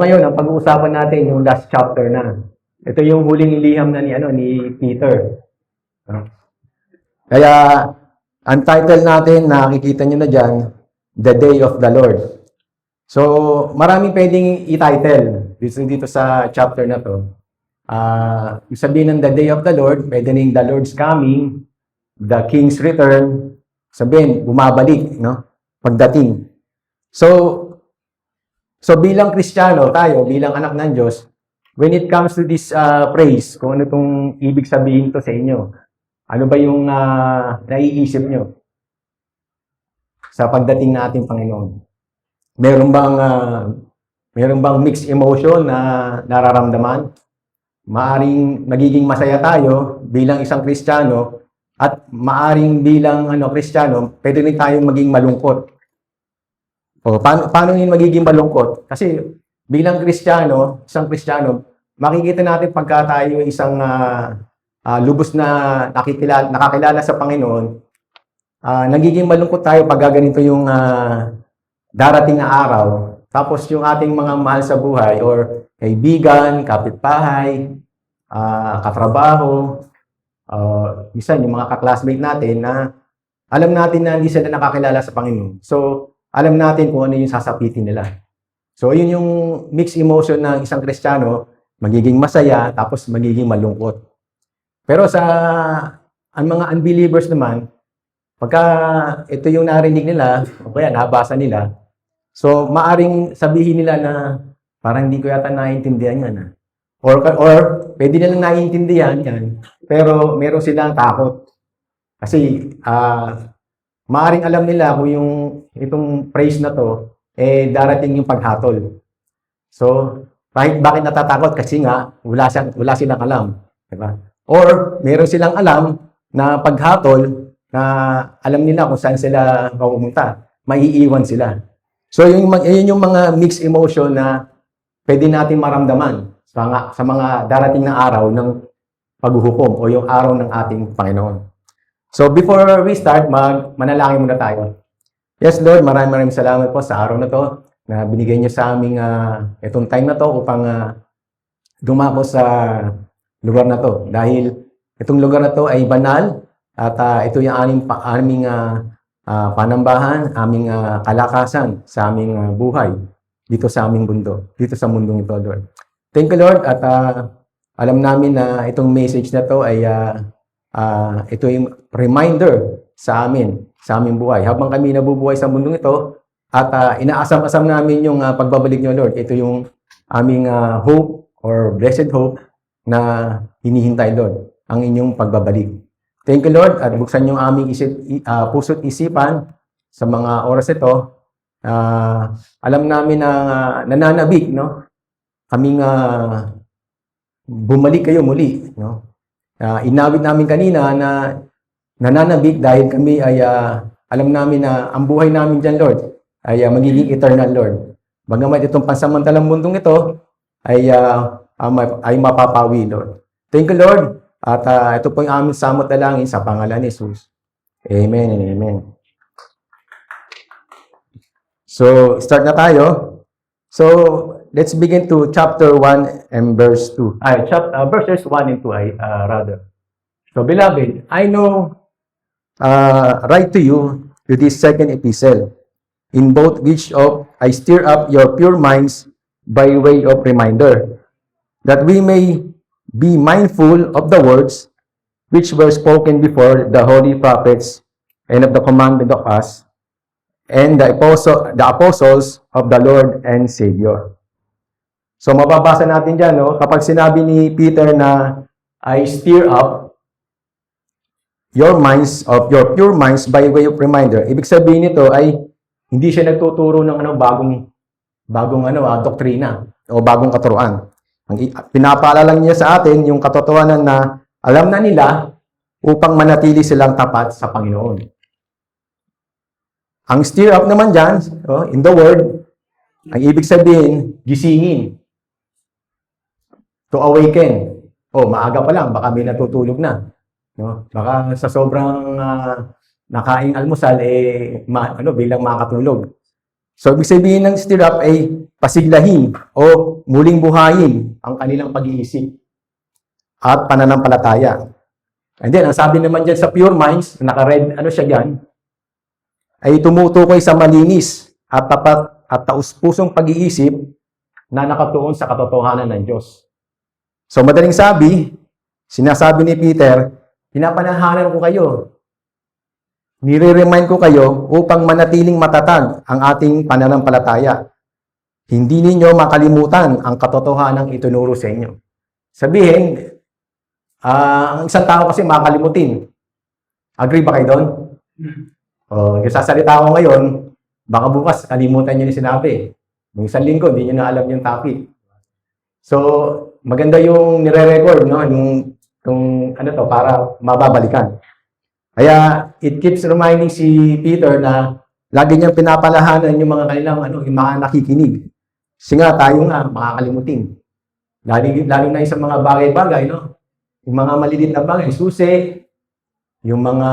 Ngayon, ang pag-uusapan natin yung last chapter na. Ito yung huling iliham na ni Peter. Kaya, ang title natin, nakikita nyo na dyan, The Day of the Lord. So, maraming pwedeng i-title dito sa chapter na to. Sabihin ng The Day of the Lord, pwede rin The Lord's Coming, The King's Return, sabihin, bumabalik, no? Pagdating. So bilang Kristiyano, tayo, bilang anak ng Diyos, when it comes to this praise, kung ano itong ibig sabihin to sa inyo, ano ba yung naiisip nyo sa pagdating natin, Panginoon? Meron bang mixed emotion na nararamdaman? Maaring magiging masaya tayo bilang isang Kristiyano at maaring bilang Kristiyano, pwede rin tayong maging malungkot. O, paano yun magiging malungkot? Kasi bilang Kristiyano, isang Kristiyano, makikita natin pagka tayo isang lubos na nakakilala sa Panginoon, nagiging malungkot tayo pag ganito yung darating na araw. Tapos yung ating mga mahal sa buhay or kaibigan, kapitbahay, katrabaho, minsan yung mga kaklasmate natin na alam natin na hindi sila nakakilala sa Panginoon. So, alam natin kung ano yung sasapitin nila. So, yun yung mixed emotion ng isang Kristiyano, magiging masaya, tapos magiging malungkot. Pero ang mga unbelievers naman, pagka ito yung narinig nila, o kaya nabasa nila, so, maaring sabihin nila na parang hindi ko yata naiintindihan yan. Or pwede nilang naiintindihan yan, pero meron silang takot. Kasi, maaring alam nila kung itong praise na to, darating yung paghatol. So, bakit natatakot? Kasi nga, wala silang alam. Diba? Or, meron silang alam na paghatol, na alam nila kung saan sila pupunta. Maiiwan sila. So, yun yung mga mixed emotion na pwede natin maramdaman sa mga darating na araw ng paghuhukom o yung araw ng ating Panginoon. So, before we start, manalangin muna tayo. Yes, Lord, maraming salamat po sa araw na to na binigay niyo sa aming itong time na to upang dumako sa lugar na to. Dahil itong lugar na to ay banal at ito yung aming panambahan, aming kalakasan sa aming buhay dito sa aming mundo, dito sa mundong ito, Lord. Thank you, Lord, at alam namin na itong message na to ay ito yung reminder sa aming buhay. Habang kami nabubuhay sa mundong ito at inaasam-asam namin yung pagbabalik niyo, Lord. Ito yung aming hope or blessed hope na hinihintay, Lord, ang inyong pagbabalik. Thank you, Lord, at buksan yung aming puso't isipan sa mga oras ito. Alam namin na nananabik, no? Kaming bumalik kayo muli, no? Inawit namin kanina na nananabik dahil kami ay alam namin na ang buhay namin dyan, Lord, ay magiging eternal, Lord. Bagamat itong pansamantalang mundong ito ay mapapawi, Lord. Thank you, Lord. At ito po yung aming samot dalangin sa pangalan ni Jesus. Amen and amen. So, start na tayo. So, let's begin to chapter 1 and verse 2. Verses 1 and 2, rather. So, beloved, I know, write to you to this second epistle, in both which I stir up your pure minds by way of reminder, that we may be mindful of the words which were spoken before the holy prophets and of the commandment of us, and the apostles of the Lord and Savior. So, mababasa natin dyan, no? Kapag sinabi ni Peter na, I stir up your pure minds by way of reminder. Ibig sabihin nito ay, hindi siya nagtuturo ng bagong doktrina o bagong katuruan. Pinapaalala niya sa atin yung katotohanan na alam na nila upang manatili silang tapat sa Panginoon. Ang stir up naman dyan, in the word, ang ibig sabihin, gisingin. To awaken. Maaga pa lang, baka may natutulog na. No? Baka sa sobrang nakaing almusal, bilang makatulog. So, ibig sabihin ng stir up ay pasiglahin o muling buhayin ang kanilang pag-iisip at pananampalataya. And then, ang sabi naman dyan sa Pure Minds, naka-red, ano siya dyan, ay tumutukoy sa malinis at tapat at taus-pusong pag-iisip na nakatuon sa katotohanan ng Diyos. So, madaling sinasabi ni Peter, pinapanahanan ko kayo. Nire-remind ko kayo upang manatiling matatag ang ating pananampalataya. Hindi ninyo makalimutan ang katotohanan itinuro sa inyo. Sabihin, ang isang tao kasi makakalimutin. Agree ba kayo doon? Yung sasalita ko ngayon, baka bukas kalimutan nyo yung sinabi. Yung isang linggo, hindi nyo na alam yung topic. So, maganda yung nire-record, no? Yung ano to, para mababalikan. Kaya, it keeps reminding si Peter na lagi niyang pinapalahanan yung mga kanilang, yung mga nakikinig. Kasi nga, tayo nga, makakalimutin. Lalo na sa mga bagay-bagay, no? Yung mga maliliit na bagay, susi, yung mga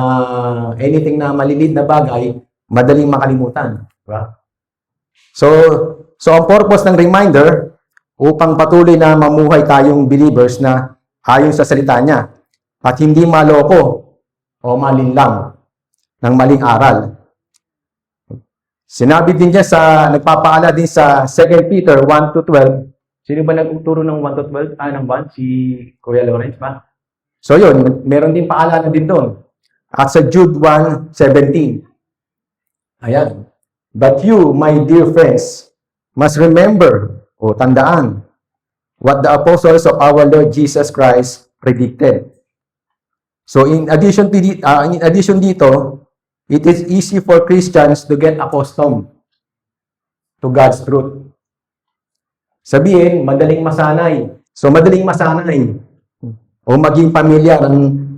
anything na maliliit na bagay, madaling makalimutan. Diba? So ang purpose ng reminder, upang patuloy na mamuhay tayong believers na ayon sa salita niya, at hindi maloko o malinlang ng maling aral. Sinabi din niya nagpapaala din sa 2 Peter 1-12. Sino ba nagturo ng 1-12? Ng 1? Si Kuya Lawrence ba? So yun, meron din paalala din doon. At sa Jude 1:17. Ayan. But you, my dear friends, must remember o tandaan what the apostles of our Lord Jesus Christ predicted. So in addition dito, it is easy for Christians to get accustomed to God's truth. Sabihin, madaling masanay. So madaling masanay o maging pamilyar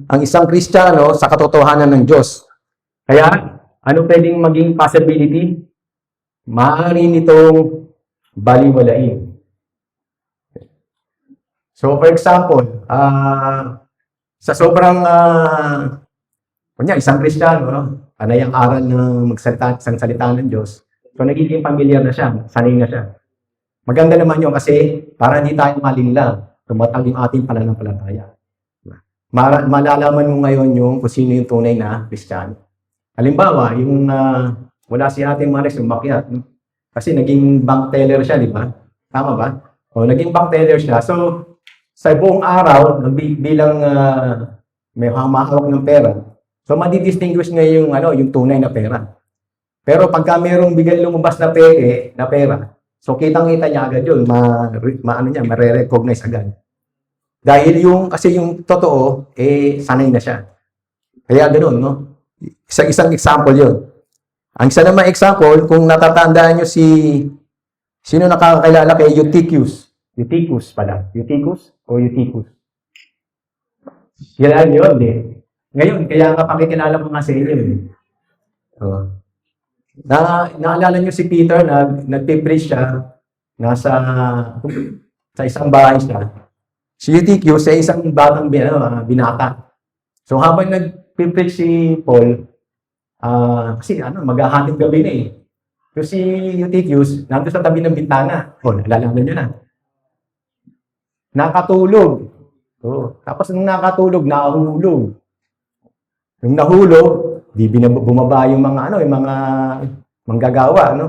ang isang Kristiyano sa katotohanan ng Diyos. Kaya, ano pwedeng maging possibility? Maaari nitong baliwalain. So, for example, sa sobrang, isang Kristiyano, panay ang aral ng isang salita ng Diyos, so nagiging pamilyar na siya, sanay na siya. Maganda naman yun kasi para hindi tayo malinlang, tumatag yung ating pananampalataya. Malalaman mo ngayon kung sino yung tunay na Kristiyano. Halimbawa, wala si Ate Maris umakyat. Kasi naging bank teller siya, di ba? Tama ba? Naging bank teller siya. So, sa buong araw, bilang may humahawak ng pera, so madidistinguish ngayon yung tunay na pera. Pero pagka mayroong bigay lumabas na pera, so kitang-kita niya agad yun, mare-recognize agad. Dahil kasi yung totoo, sanay na siya. Kaya ganoon, no? Isang example yun. Ang isa naman example, kung natatandaan nyo sino nakakakilala kay Eutychus? Eutychus pala. Eutychus o Eutychus? Yan yun, Ngayon, kaya nga pakikilala ko nga sa inyo. Naalala nyo si Peter na nagpipreach siya, sa isang bahay siya. Si Eutychus ay isang batang binata. So habang nagpipreach si Paul, kasi maghahating gabi na So si Eutychus, nandun sa tabi ng bintana. Nalalaman nyo na. Nakatulog. Tapos nung nakatulog, nahulog. Nung nahulog, bumaba yung mga manggagawa,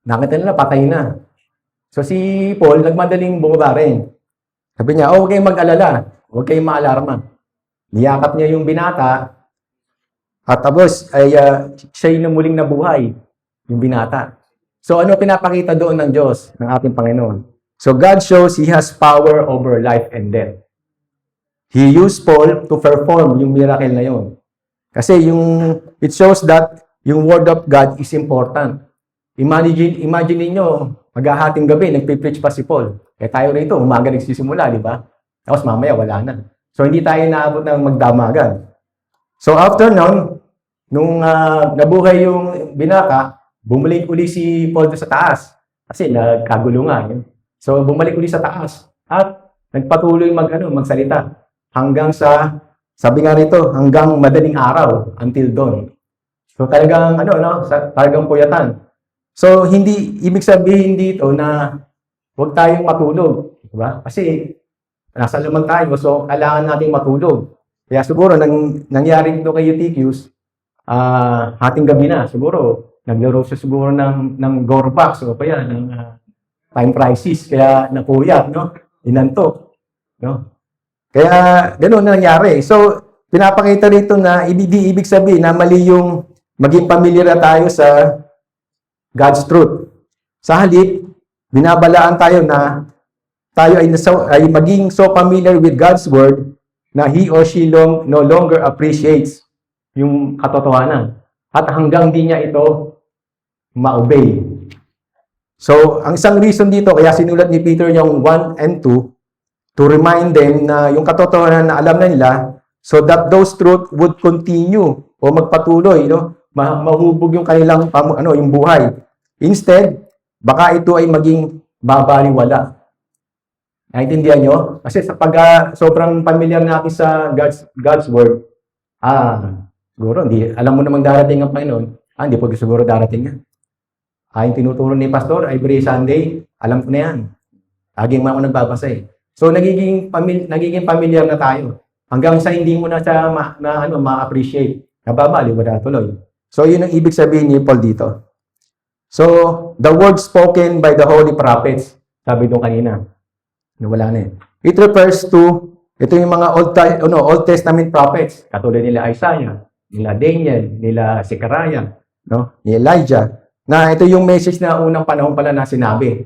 Nakita nila, patay na. So si Paul, nagmadaling bumaba rin. Sabi niya, huwag kayong mag-alala. Huwag kayong maalarma. Niyakap niya yung binata. At tapos, siya yung muling nabuhay. Yung binata. So ano pinapakita doon ng Diyos, ng ating Panginoon? So God shows He has power over life and death. He used Paul to perform yung miracle na yun. Kasi it shows that yung Word of God is important. Imagine niyo, maghahating gabi, nagpipreach pa si Paul. Tayo rito, umaga nagsisimula, di ba? Tapos mamaya, wala na. So, hindi tayo naabot ng magdamagan. So, after nung nabuhay yung binaka, bumalik uli si Paul sa taas. Kasi nagkagulo nga. So, bumalik uli sa taas. At nagpatuloy magsalita. Hanggang sabi nga rito, hanggang madaling araw, until dawn. So, talagang, talagang puyatan. So, hindi, ibig sabihin dito na huwag tayong matulog. Diba? Kasi, nasa laman tayo, so kailangan nating matulog. Kaya siguro, nangyari ito kay Eutychus, hating gabi na, siguro, naglaro siya siguro ng Gorbax o kaya ng time crisis, kaya napuyat, no? Inantok, no? Kaya ganoon na nangyari. So, pinapakita rito na ibig sabihin na mali yung maging familiar na tayo sa God's truth. Sa halip, binabalaan tayo na tayo ay maging so familiar with God's word na he or she no longer appreciates yung katotohanan. At hanggang di niya ito ma-obey. So, ang isang reason dito, kaya sinulat ni Peter yung 1 and 2, to remind them na yung katotohanan na alam na nila, so that those truth would continue o magpatuloy, no? Mahubog yung kanilang yung buhay. Instead, baka ito ay maging babaliwala. Naintindihan nyo? Kasi sa sobrang familiar natin sa God's word, siguro, alam mo namang darating ang Panginoon, hindi po siguro darating yan. Yung tinuturo ni Pastor, every Sunday, alam ko na yan. Laging ako nagbabasa eh. So, nagiging familiar na tayo. Hanggang sa hindi mo na siya ma-appreciate. Nababaliwala tuloy. So, yun ang ibig sabihin ni Paul dito. So, the word spoken by the holy prophets, sabi doon kanina. Wala na eh. It refers to, ito yung mga Old Testament prophets, katulad nila Isaiah, nila Daniel, nila Zechariah, no? Ni Elijah, na ito yung message na unang panahon pala na sinabi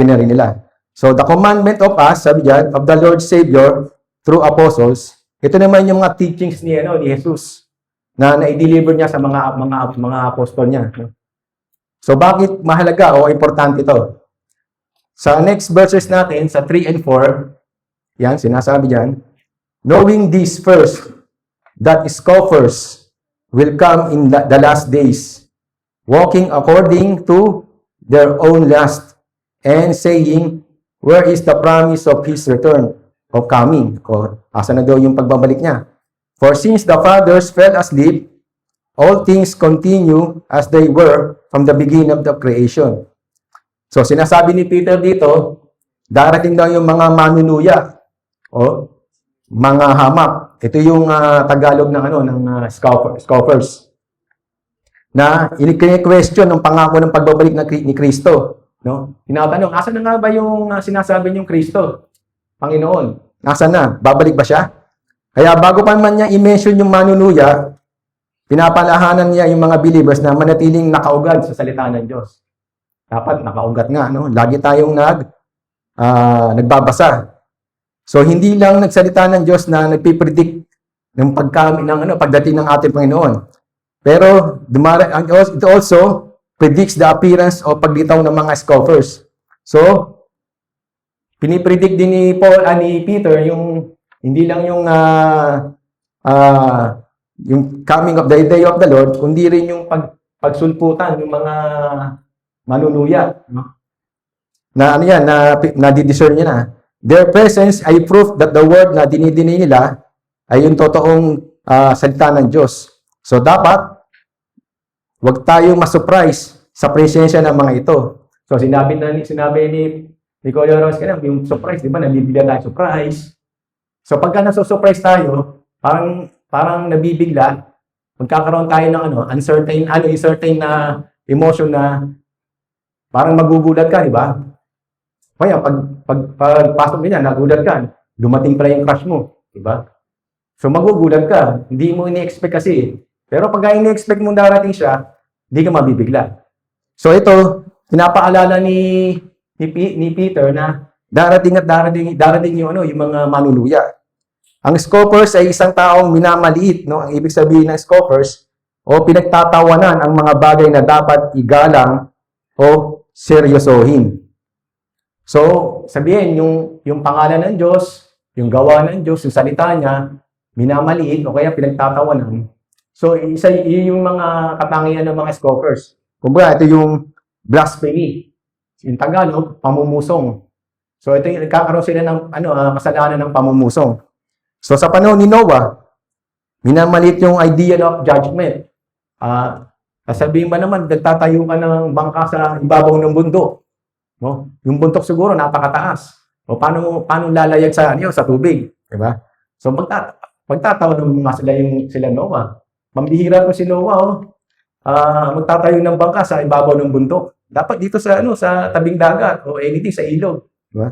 na rin nila. So, the commandment of us, sabi dyan, of the Lord Savior through apostles, ito naman yung mga teachings ni Jesus na na-deliver niya sa mga apostol niya. So, bakit mahalaga o importante ito? Sa next verses natin, sa 3 and 4, yan, sinasabi dyan, knowing this first, that scoffers will come in the last days, walking according to their own lust, and saying, where is the promise of his return, of coming? O, asa na daw yung pagbabalik niya? For since the fathers fell asleep, all things continue as they were from the beginning of the creation. So, sinasabi ni Peter dito, darating daw yung mga manunuya, o mga hamak. Ito yung Tagalog ng scoffers. Na ini-question ng pangako ng pagbabalik ni Kristo. No? Tinatanong, asan na nga ba yung sinasabi niyong Kristo? Panginoon, asan na? Babalik ba siya? Kaya bago pa man niya i-mention yung manunuya, pinapalahanan niya yung mga believers na manatiling nakaugad sa salita ng Diyos. Dapat nakaugat nga, no? Lagi tayong nagbabasa. So, hindi lang nagsalita ng Diyos na nagpipredict ng pagdating ng ating Panginoon. Pero, it also predicts the appearance o paglitaw ng mga scoffers. So, pinipredict din ni Peter yung hindi lang yung coming of the day of the Lord, kundi rin yung pagsulputan ng mga manunuya, no? Na na-discern niya na. Their presence ay proof that the word na dinidini nila ay yung totoong salita ng Diyos. So, dapat huwag tayong ma-surprise sa presensya ng mga ito. So, sinabi ni Kuya Ross kanina, yung surprise, di ba? Nabibigla tayo surprise. So, pagka nasusurprise tayo, parang nabibigla, magkakaroon tayo ng uncertain na emotion na parang magugulat ka, di ba? Kaya, pagpasok niya, nagulat ka, dumating pala yung crush mo, di ba? So, magugulat ka. Hindi mo ini-expect kasi. Pero pag ini-expect mong darating siya, hindi ka mabibigla. So ito, pinapaalala ni Peter na darating yung mga manuluya. Ang scoffers ay isang taong minamaliit, no? Ang ibig sabihin ng scoffers o pinagtatawanan ang mga bagay na dapat igalang o seryosohin. So, sabihin yung pangalan ng Diyos, yung gawa ng Diyos, yung salita niya, minamaliit o kaya pinagtatawanan. So, yung mga katangian ng mga scoffers. Kumbaga, ito yung blasphemy. Yung Tagalog, pamumusong. So, ito yung nagkakaroon sila ng kasalanan ng pamumusong. So, sa panahon ni Noah, minamaliit yung idea of judgment. Sasabihin ba naman, nagtatayo ka ng bangka sa ibabaw ng bundok. No? Yung bundok siguro, napakataas. O paano lalayag sa, sa tubig? Diba? So, pagtatawa ng mga sila Noah. Pambihira ko si Noah, magtatayo ng bangka sa ibabaw ng bundok. Dapat dito sa tabing dagat o anything sa ilog. Diba?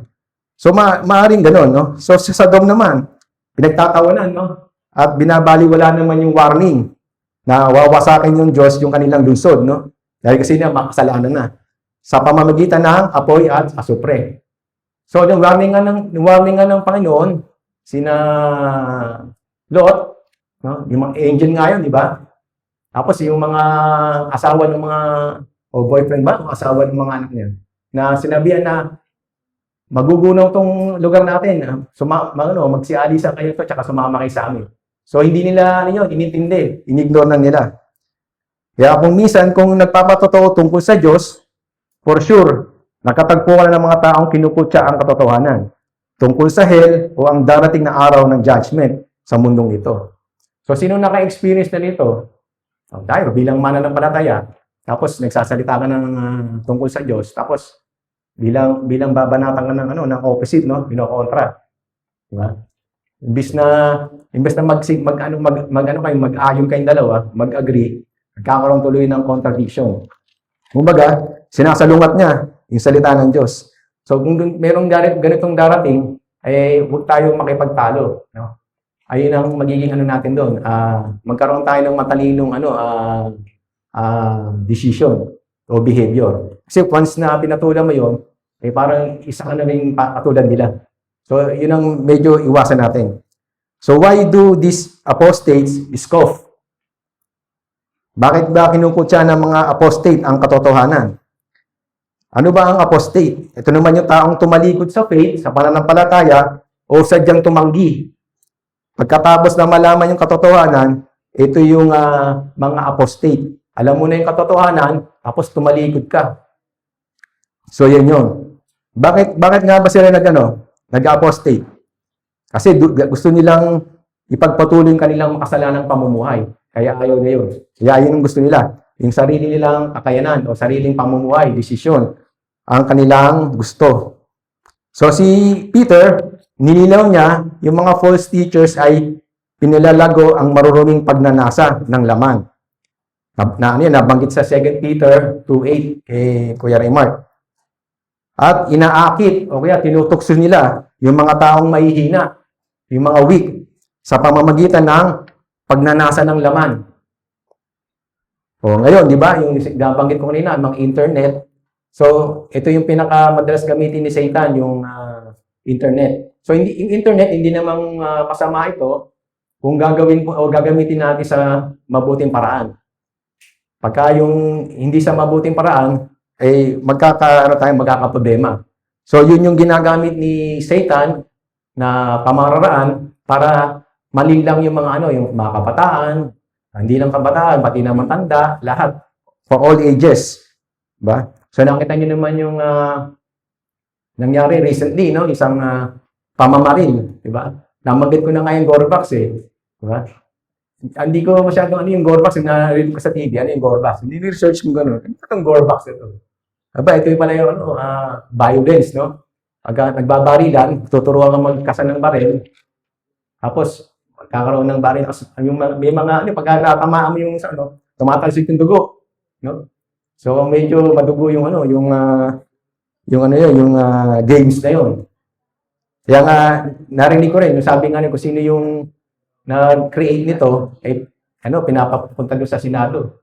So, maaring gano'n, no? So, si Sodom naman, pinagtatawanan, no? At binabaliwala naman yung warning na wawasakin yung Diyos yung kanilang lungsod, no? Dahil kasi makasalanan na. Sa pamamagitan ng apoy at asupre. So, yung warning nga ng Panginoon, sina Lot, no? Yung mga angel nga yun, di ba? Tapos yung mga asawa ng mga, o boyfriend ba? O asawa ng mga anak niya, na sinabihan na, magugunaw tong lugar natin. Magsialisa kayo to, tsaka sumama kayo sa amin. So, hindi nila, inintindi. Inignore na nila. Kaya kung minsan, kung nagpapatotoo tungkol sa Diyos, for sure, nakatagpo ka na ng mga taong kinukutya ang katotohanan tungkol sa hell o ang darating na araw ng judgment sa mundong ito. So, sino naka-experience na nito? Tayo, bilang mananampalataya, tapos nagsasalita ka ng tungkol sa Diyos, tapos bilang babanatan ka ng opposite, no? Binokontra. Diba? Imbes na mag-ayon kayong dalawa, mag-agree, nagkakaroon tuloy ng contradiction. Kumbaga, sinasalungat niya yung salita ng Diyos. So, kung merong ganitong darating, huwag tayong makipagtalo. No? Ayun ang magiging natin doon. Magkaroon tayo ng matalinong decision o behavior. Kasi once na pinatulan mo yun, parang isa ka na rin katulad nila. So, yun ang medyo iwasan natin. So, why do these apostates scoff? Bakit ba kinukutya ng mga apostate ang katotohanan? Ano ba ang apostate? Ito naman yung taong tumalikod sa faith, sa pananampalataya, o sadyang tumanggi. Pagkatapos na malaman yung katotohanan, ito yung mga apostate. Alam mo na yung katotohanan, tapos tumalikod ka. So, yan yun. Bakit nga ba sila nag-apostate? Kasi gusto nilang ipagpatuloy yung kanilang makasalanang pamumuhay. Kaya ayaw na yun. Kaya yun ang gusto nila. Yung sarili nilang kakayanan o sariling pamumuhay, desisyon, ang kanilang gusto. So si Peter, nililaw niya, yung mga false teachers ay pinilalago ang maruruming pagnanasa ng laman. Nabanggit sa 2 Peter 2:8 kay Kuya Raymart. At inaakit o kaya tinutokso nila yung mga taong mahihina, yung mga weak, sa pamamagitan ng pagnanasa ng laman. O ngayon, di ba, yung nabanggit ko kanina, mga internet. So, ito yung pinakamadalas gamitin ni Satan, yung internet. So, yung internet, hindi namang masama ito kung gagamitin natin sa mabuting paraan. Pagka yung hindi sa mabuting paraan, magkakaproblema. So, yun yung ginagamit ni Satan na pamararaan para malilang yung mga yung mga kabataan, hindi lang kabataan, pati na matanda, lahat. For all ages. Diba? So, nakita nyo naman yung nangyari recently, no? Isang pamamaril. Diba? Namagit ko na nga yung Gorbax Diba? Hindi ko masyadong yung Gorbax, narinig ko sa TV, yung Gorbax. Hindi research ko gano'n. Ano itong Gorbax ito? Ito yung pala yung violence, no? Pag nagbabarilan, tuturuan ka magkasan ng baril, tapos magkakaroon ng baril, may mga, pagka natamaan mo yung tumatalsik yung dugo, no? So, medyo madugo yung games na yun. Kaya nga, narinig ko rin, sabi nga kung sino yung na-create nito, pinapapunta doon sa Senado.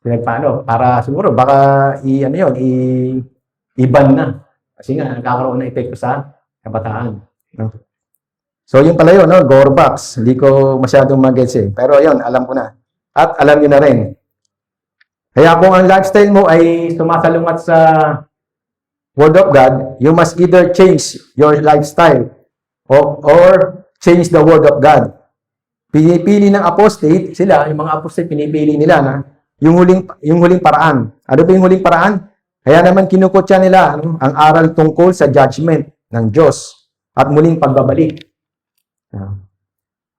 Pinagpaano, para siguro baka i-ban na. Kasi nga, nagkakaroon ng epekto sa kabataan. No? So, yun pala yun, no? Gorbax. Hindi ko masyadong mag-gets Pero yun, alam ko na. At alam nyo na rin. Kaya kung ang lifestyle mo ay sumasalungat sa Word of God, you must either change your lifestyle or change the Word of God. Pinipili ng apostate, yung mga apostate, pinipili nila na yung huling paraan. Ano ba yung huling paraan? Kaya naman kinukutya nila ang aral tungkol sa judgment ng Diyos at muling pagbabalik.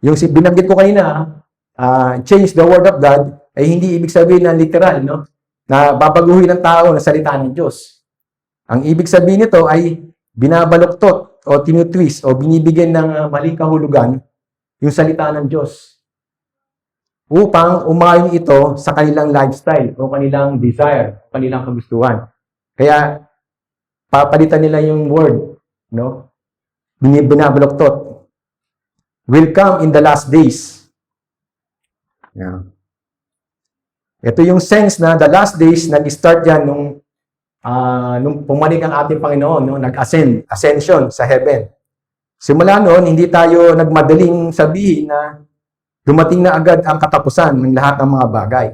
Yung binanggit ko kanina, change the Word of God, ay hindi ibig sabihin na literal, no? Na babaguhin ng tao na salita ng Diyos. Ang ibig sabihin nito ay binabaluktot o tinutwist o binibigyan ng maling kahulugan yung salita ng Diyos upang umayon ito sa kanilang lifestyle o kanilang desire, o kanilang kagustuhan. Kaya papalitan nila yung word, no? Binabaluktot. Will come in the last days. Yeah. Ito yung sense na the last days nag-start yan nung pumanik ang ating Panginoon, no? Ascension sa heaven. Simula noon, hindi tayo nagmadaling sabihin na dumating na agad ang katapusan ng lahat ng mga bagay.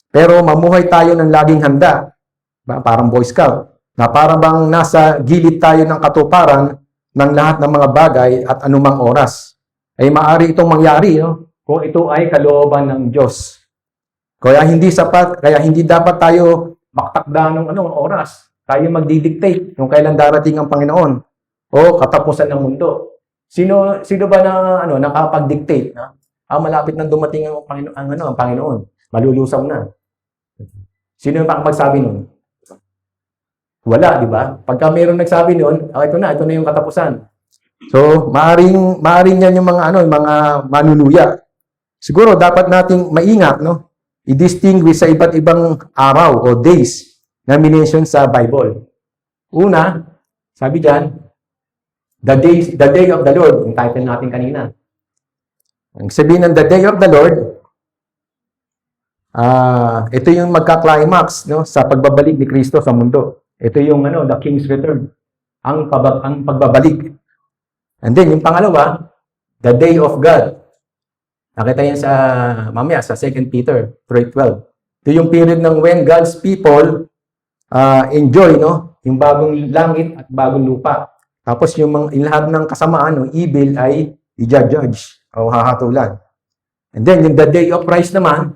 Pero mamuhay tayo ng laging handa, parang Boy Scout, na parang bang nasa gilid tayo ng katuparan ng lahat ng mga bagay at anumang oras. Ay maaari itong mangyari, no? Kung ito ay kalooban ng Diyos. Kaya hindi sapat, kaya hindi dapat tayo maktakda ng oras. Tayo magdidictate kung kailan darating ang Panginoon o katapusan ng mundo. Sino ba na nakapag-dictate na malapit nang dumating ang Panginoon, malulusaw na. Sino yung magsabi nun? Wala, di ba? Pagka mayroong nagsabi nun, ito na yung katapusan. So, maaring yan yung mga manunuyat. Siguro dapat nating maingat, no? I-distinguish sa iba't ibang araw o days na minention sa Bible. Una, sabi diyan, the day of the Lord, yung title natin kanina. Ang sabihin ng the day of the Lord, ito yung magka-climax, no, sa pagbabalik ni Kristo sa mundo. Ito yung the King's return, ang pagbabalik. And then yung pangalawa, the day of God. Nakita yan mamaya sa 2 Peter 3:12. Ito yung period ng when God's people enjoy, no, yung bagong langit at bagong lupa. Tapos yung lahat ng kasamaan, evil ay i-judge o hahatulan. And then, yung the day of Christ naman,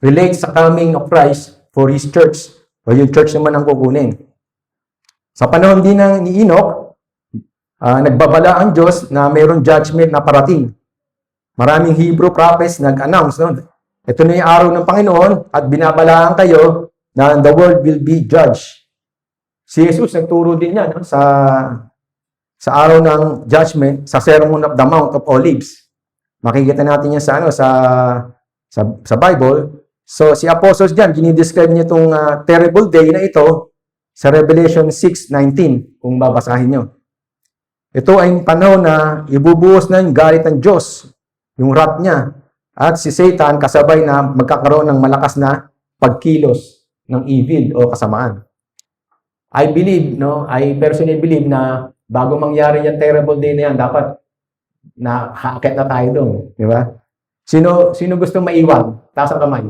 relates sa coming of Christ for His church. O yung church naman ang kukunin. Sa panahon din ni Enoch, nagbabala ang Diyos na mayroong judgment na parating. Maraming Hebrew prophets nag-announce, no? Ito na yung araw ng Panginoon at binabalaan kayo na the world will be judged. Si Jesus nagturo din yan, no? Sa araw ng judgment, sa Sermon of the Mount of Olives. Makikita natin yan sa Bible. So, si Apostles dyan, dinidescribe niya itong terrible day na ito sa Revelation 6:19, kung babasahin nyo. Ito ay panahon na ibubuhos na yung galit ng Diyos, yung wrath niya, at si Satan kasabay na magkakaroon ng malakas na pagkilos ng evil o kasamaan. I personally believe na bago mangyari yung terrible day na yan, dapat haakit na tayo doon. Di ba? Sino gusto maiwan? Taas ang kamay.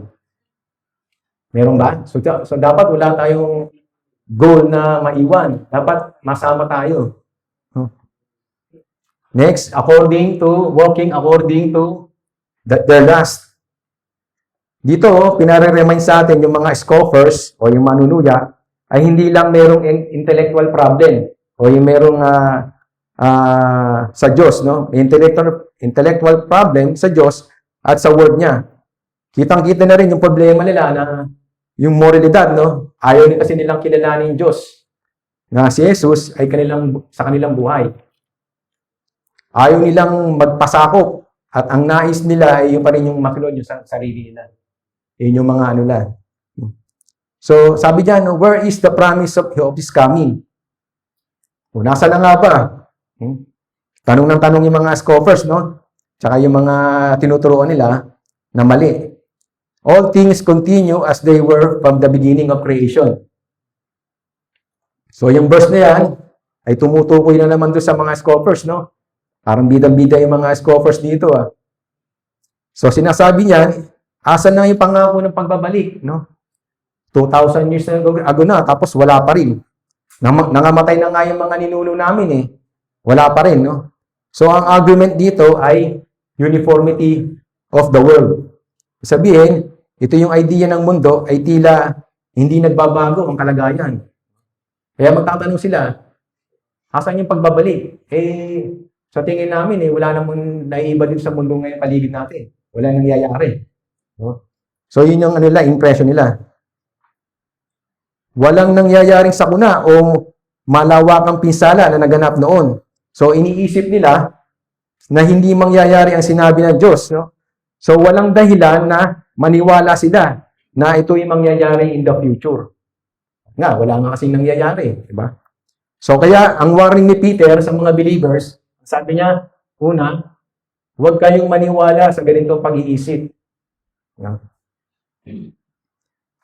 Meron ba? So dapat wala tayong goal na maiwan. Dapat masama tayo. Next, walking according to their lust. Dito, pinare-remind sa atin yung mga scoffers o yung manunuya ay hindi lang merong intellectual problem o yung merong sa Diyos, no? Intellectual problem sa Diyos at sa word niya. Kitang-kita na rin yung problema nila na yung moralidad, no? Ayaw din kasi nilang kilalanin yung Diyos na si Jesus ay sa kanilang buhay. Ayaw nilang magpasakop at ang nais nila ay yung pa rin yung makilod yung sarili nila. Yun yung mga lang. So, sabi diyan, where is the promise of His coming? O, nasa na nga ba? Tanong ng tanong yung mga scoffers, no? Tsaka yung mga tinuturoan nila na mali. All things continue as they were from the beginning of creation. So, yung verse na yan ay tumutukoy na naman doon sa mga scoffers, no? Parang bida-bida yung mga scoffers dito, So, sinasabi niya, asan na yung pangako ng pagbabalik, no? 2,000 years ago na, tapos wala pa rin. Nangamatay na nga yung mga ninuno namin, Wala pa rin, no? So, ang argument dito ay uniformity of the world. Sabihin, ito yung idea ng mundo ay tila hindi nagbabago ang kalagayan. Kaya magtatanong sila, asan yung pagbabalik? Sa tingin namin, wala namang naiiba din sa mundo ngayon paligid natin. Wala nangyayari. No? So, yun yung impression nila. Walang nangyayaring sakuna o malawakang pinsala na naganap noon. So, iniisip nila na hindi mangyayari ang sinabi ng Diyos. No? So, walang dahilan na maniwala sila na ito yung mangyayari in the future. Wala nga kasing nangyayari. Diba? So, kaya ang warning ni Peter sa mga believers, sabi niya, una, huwag kayong maniwala sa ganitong pag-iisip. No?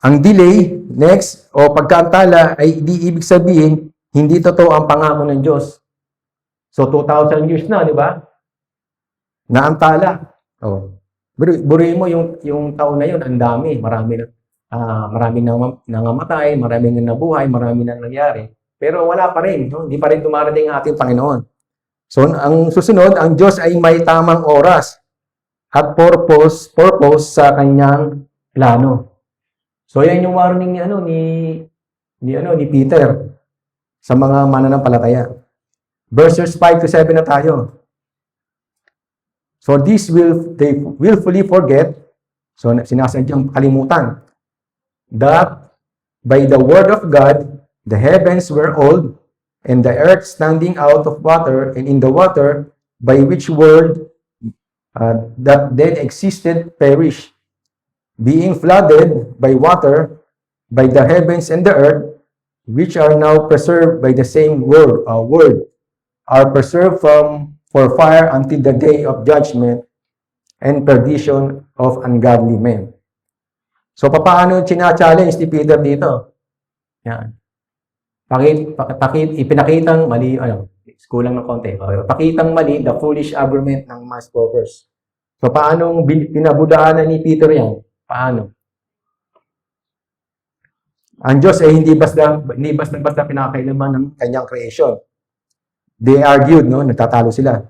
Ang delay, next, o pagkaantala ay di ibig sabihin, hindi totoo ang pangako ng Diyos. So, 2,000 years na, di ba? Naantala. Buruin mo yung taon na yun, ang dami. Marami nang nangamatay, marami nang nabuhay, marami nang nangyari. Pero wala pa rin. No? Hindi pa rin dumarating ang ating Panginoon. So, ang susunod, ang Diyos ay may tamang oras at purpose sa kanyang plano. So, yan yung warning ni Peter sa mga mananampalataya. Verses 5 to 7 na tayo. So, they willfully forget, so sinasadyang kalimutan, that by the word of God, the heavens were old, and the earth standing out of water, and in the water, by which word that then existed perished, being flooded by water, by the heavens and the earth, which are now preserved by the same word, are preserved for fire until the day of judgment and perdition of ungodly men. So, paano china-challenge ni Peter dito? Yan. Ipinakitang mali, kulang ng konti. Pakitang mali, the foolish argument ng mass scholars. So, paano pinabudaanan ni Peter yan? Paano? Ang Diyos ay hindi basta pinakailaman ng kanyang creation. They argued, no? Nagtatalo sila.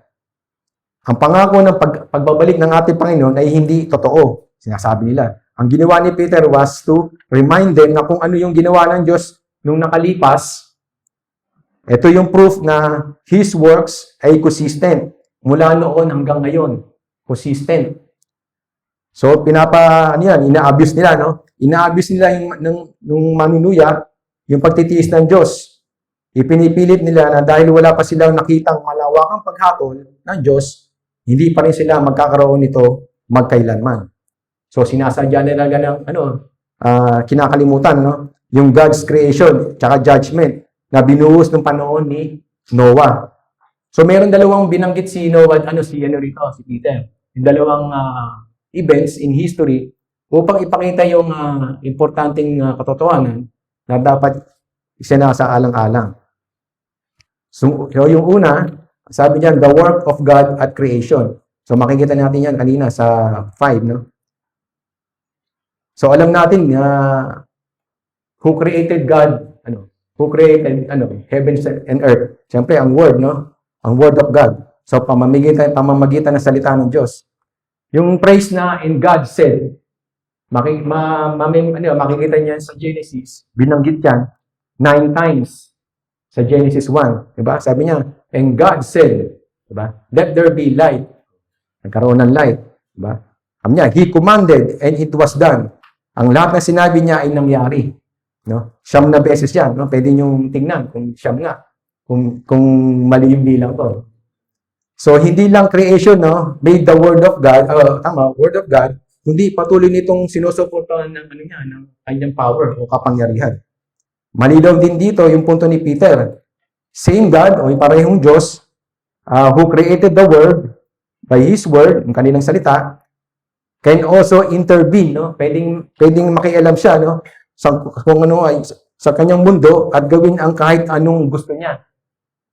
Ang pangako ng pagbabalik ng ating Panginoon ay hindi totoo. Sinasabi nila. Ang ginawa ni Peter was to remind them na kung ano yung ginawa ng Diyos nung nakalipas, ito yung proof na His works ay consistent. Mula noon hanggang ngayon. Consistent. So, ina-abuse nila, no? Ina-abuse nila yung manunuya, yung pagtitiis ng Diyos. Ipinipilit nila na dahil wala pa silang nakitang malawakang paghatol ng Diyos, hindi pa rin sila magkakaroon nito magkailanman. So, sinasadya nila kinakalimutan, no? Yung God's creation, tsaka judgment, na binuhos ng panahon ni Noah. So, meron dalawang binanggit si Noah, si Peter. Yung dalawang events in history upang ipakita yung importanteng katotohanan na dapat isinasa alang-alang. So, yung una, sabi niyan, the work of God at creation. So, makikita natin yan kanina sa 5, no? So, alam natin who created God, who created heavens and earth. Siyempre, ang word, no? Ang word of God. So, pamamagitan ng salita ng Diyos. Yung phrase na in God said, makikita niya sa Genesis, binanggit yan 9 times sa Genesis 1. Diba? Sabi niya, and God said, diba? Let there be light. Nagkaroon ng light. Diba? Sabi niya, He commanded and it was done. Ang lahat na sinabi niya ay nangyari. No? 9 na beses yan. No? Pwede niyong tingnan kung 9 nga. Kung mali yung bilang ko. So, hindi lang creation, no? Made the word of God, word of God, kundi patuloy nitong sinusuportahan ng kanyang power o kapangyarihan. Malinaw din dito yung punto ni Peter. Same God, o parehong Diyos, who created the world by His word, yung kanilang salita, can also intervene, no? Pwedeng makialam siya, no? Sa kanyang mundo at gawin ang kahit anong gusto niya.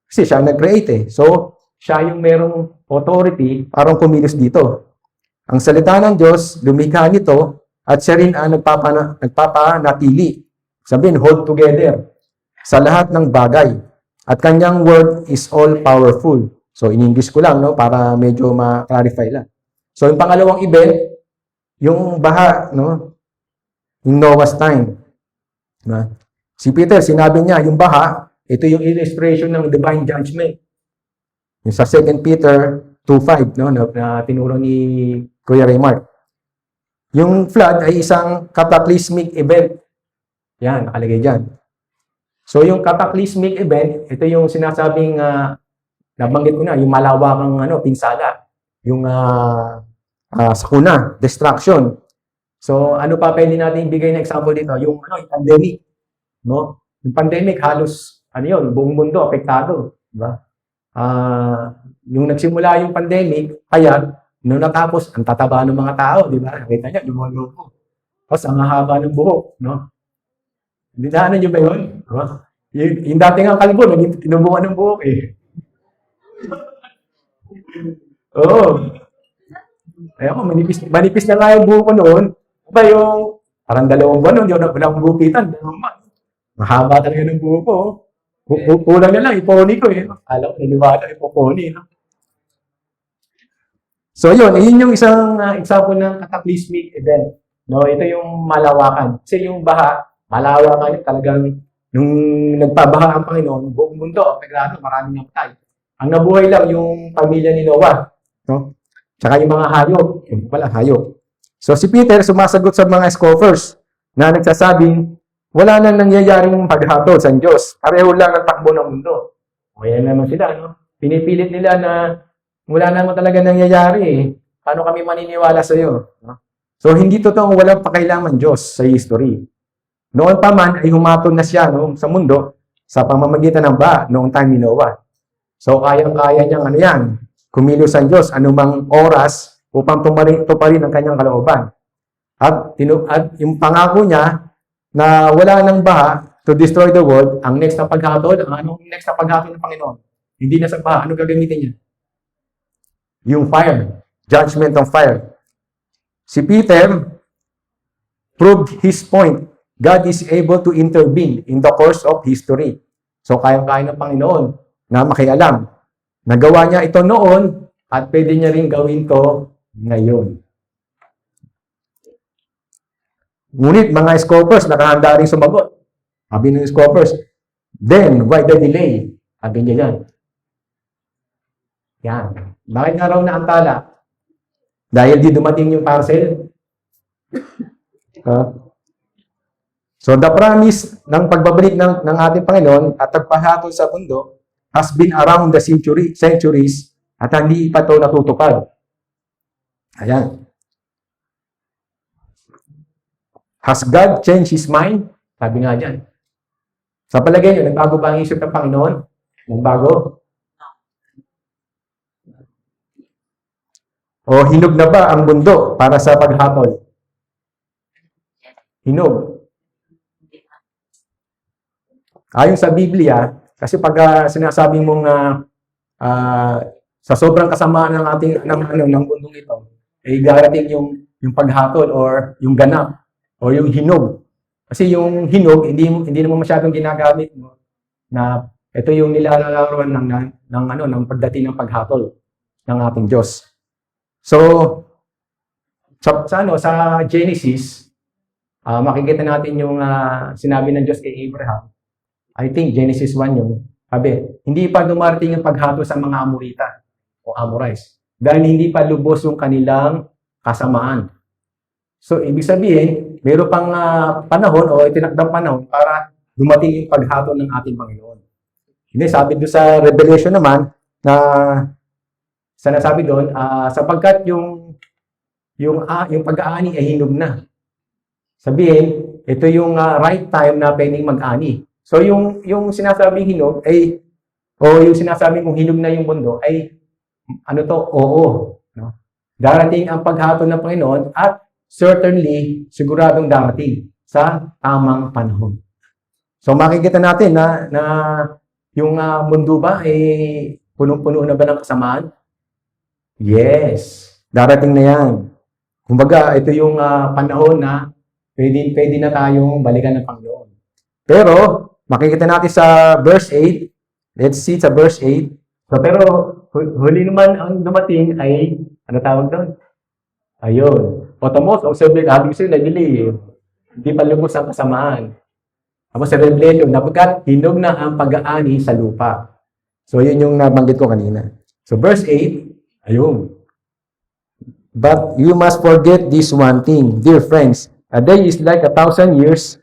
Kasi siya nag-create, So, siya yung merong authority parang kumilos dito. Ang salita ng Diyos, lumikha nito, at siya rin ang nagpapanatili. Sabihin, hold together sa lahat ng bagay. At kanyang word is all-powerful. So, in-English ko lang, no, para medyo ma-clarify lang. So, yung pangalawang event, yung baha, no, in Noah's time. Si Peter, sinabi niya, yung baha, ito yung illustration ng divine judgment. Yung sa 2 Peter 2:5, no, na tinuro ni Kuya Raymart. Yung flood ay isang cataclysmic event. Yan, nakalagay dyan. So, yung cataclysmic event, ito yung sinasabing, nabanggit ko na, yung malawakang pinsala. Yung sakuna, destruction. So, ano pa pwede natin ibigay na example dito? Yung pandemic. No? Yung pandemic, halos, buong mundo, apektado. Diba? Yung nagsimula yung pandemic, kaya, nung natapos, ang tataba ng mga tao, di ba? Nakita niyo, lumulubo. Tapos, ang haba ng buhok, no? Dinaanan niyo ba yun? Diba? Yung dati nga kalbo, naging tinubukan ng buhok eh. Oo. Kaya ako, manipis na nga yung buhok ko noon. Diba yung, parang 2 buwan, hindi ako walang bukitan. Mahaba talaga ng buhok ko. Kulang na lang, iponi ko eh. Alam ko, naniwala, ipoponi. No? So yun yung isang example ng cataclysmic event. No, ito yung malawakan. Kasi yung baha, malawakan talagang nung nagpabaha ang Panginoon, buong mundo, apektado, maraming namatay. Ang nabuhay lang yung pamilya ni Noah. No? Tsaka yung mga hayop. Yung pala, hayop. So si Peter sumasagot sa mga scoffers na nagsasabing, wala nang nangyayaring paghatol sa Diyos. Pareho lang ang takbo ng mundo. O yan naman sila, no? Pinipilit nila na wala naman talaga nangyayari eh. Paano kami maniniwala sa iyo? No? So hindi totoong walang pakailangan Diyos sa history. Noon pa man ay humatol na siya sa mundo sa pamamagitan ng baha noong time ni Noah. So kayang-kaya niyang kumilos ang Diyos anumang oras upang tuparin ang kanyang kalooban. At yung pangako niya na wala nang baha to destroy the world, ang next na paghatol, anong next na paghatol ng Panginoon? Hindi na sa baha, ano gagamitin niya? Yung fire, judgment of fire. Si Peter proved his point. God is able to intervene in the course of history. So, kayang-kaya ng Panginoon na makialam. Nagawa niya ito noon at pwede niya rin gawin to ngayon. Ngunit mga scoffers, nakahanda rin sumagot. Sabi ng scoffers, then, why the delay? Sabi niya yan. Yan. Bakit nga raw naantala? Dahil di dumating yung parcel? So, the promise ng pagbabalik ng ating Panginoon at pagpahatol sa mundo has been around the centuries at hindi pa ito natutupad. Ayan. Has God changed His mind? Sabi nga dyan. Sa palagay nyo, nagbago ba ang isip ng Panginoon? Nagbago? O hinog na ba ang mundo para sa paghatol? Hinog. Ayon sa Biblia, kasi pag sinasabi mong sa sobrang kasamaan ng ating ng mundong ito, ay darating yung paghatol or yung ganap or yung hinog. Kasi yung hinog hindi naman masyadong ginagamit na ito yung nilalarawan ng pagdating ng paghatol ng ating Diyos. So sa Genesis, makikita natin yung sinabi ng Diyos kay Abraham. I think Genesis 1 yun. Sabi, hindi pa dumarating yung paghatol sa mga Amorita o Amorites. Dahil hindi pa lubos yung kanilang kasamaan. So, ibig sabihin, mayroon pang panahon o itinakdang panahon para dumating yung paghatol ng ating Panginoon. Hindi, sabi doon sa Revelation naman, na sinasabi doon, sapagkat yung pag-aani ay hinog na. Sabihin, ito yung right time na pwedeng mag-ani. So, yung sinasabing hinog ay, o yung sinasabing kung hinog na yung mundo ay, oo. No? Darating ang paghatol ng Panginoon at certainly, siguradong darating sa tamang panahon. So, makikita natin na yung mundo ba ay punong-puno na ba ng kasamaan? Yes. Darating na yan. Kumbaga, ito yung panahon na pwede na tayong balikan ng Panginoon. Pero, makikita natin sa verse 8. Let's see sa verse 8. So, pero, huli naman ang dumating ay, ano tawag doon? Ayun. Otomos, observe, habig sila nagili. Hindi pa lubos ang kasamaan. Tapos sa Revelation, napagkat hinog na ang pag-aani sa lupa. So, yun yung nabanggit ko kanina. So, verse 8, ayun. But you must forget this one thing, dear friends. A day is like 1,000 years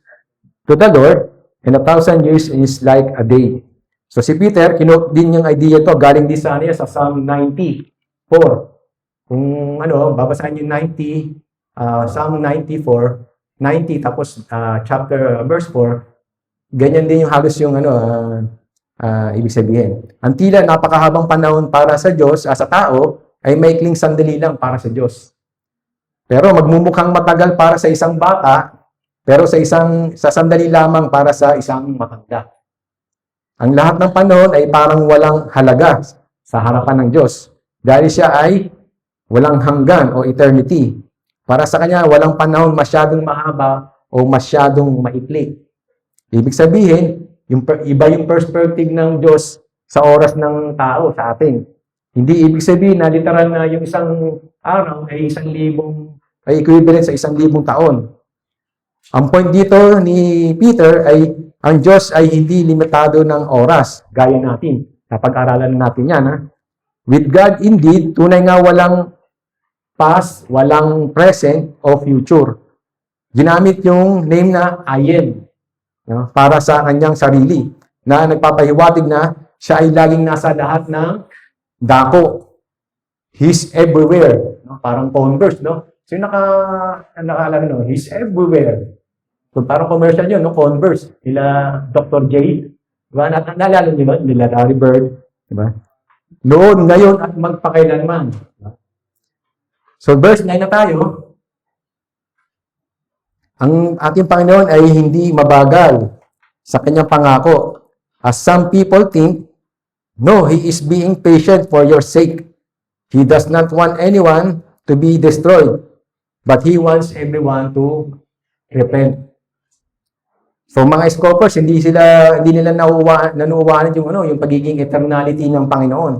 to the Lord, and 1,000 years is like a day. So si Peter, kinote din yung idea to, galing din sa, sa Psalm 94. Kung babasahin yung 90, Psalm 94, 90, tapos verse 4, ganyan din yung halos yung ibig sabihin. Ang tila napakahabang panahon para sa Diyos, sa tao, ay maikling sandali lang para sa Diyos. Pero magmumukhang matagal para sa isang bata, pero sa sandali lamang para sa isang matanda. Ang lahat ng panahon ay parang walang halaga sa harapan ng Diyos. Dahil siya ay walang hanggan o eternity. Para sa Kanya, walang panahon masyadong mahaba o masyadong maikli. Ibig sabihin, iba yung perspective ng Diyos sa oras ng tao, sa atin. Hindi ibig sabihin na literal na yung isang araw ay ay equivalent sa 1,000 taon. Ang point dito ni Peter ay ang Diyos ay hindi limitado ng oras, gaya natin. Napag-aralan natin yan. Ha? With God, indeed, tunay nga walang past, walang present o future. Ginamit yung name na I am, para sa kanyang sarili, na nagpapahiwatig na siya ay laging nasa lahat ng dako. He's everywhere. Parang Converse, no? So nakaalala, no? He's everywhere. So, parang commercial yun, no? Converse. Nila Dr. J. Diba? Naalala niyo ba? Nila Larry Bird. Diba? Noon, ngayon, at magpakailanman. So, verse 9 na tayo. Ang ating Panginoon ay hindi mabagal sa kanyang pangako. As some people think, no, He is being patient for your sake. He does not want anyone to be destroyed, but He wants everyone to repent. So mga scopers, hindi nila nanuuwanan yung pagiging eternality ng Panginoon.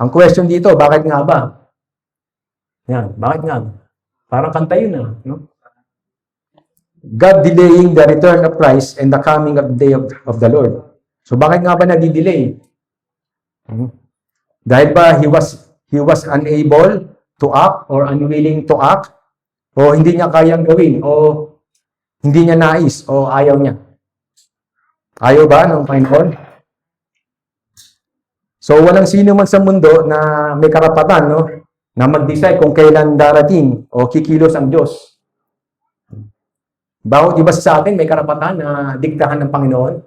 Ang question dito, bakit nga ba? Yan, bakit nga? Parang kanta yun no? God delaying the return of Christ and the coming of the day of the Lord. So bakit nga ba nadi-delay? Dahil ba he was unable to act or unwilling to act, o hindi niya kayang gawin, o hindi niya nais, o ayaw niya? Ayaw ba ng Panginoon? So walang sino man sa mundo na may karapatan, no, na mag-decide kung kailan darating o kikilos ang Diyos. Bawat iba sa atin may karapatan na diktahan ng Panginoon?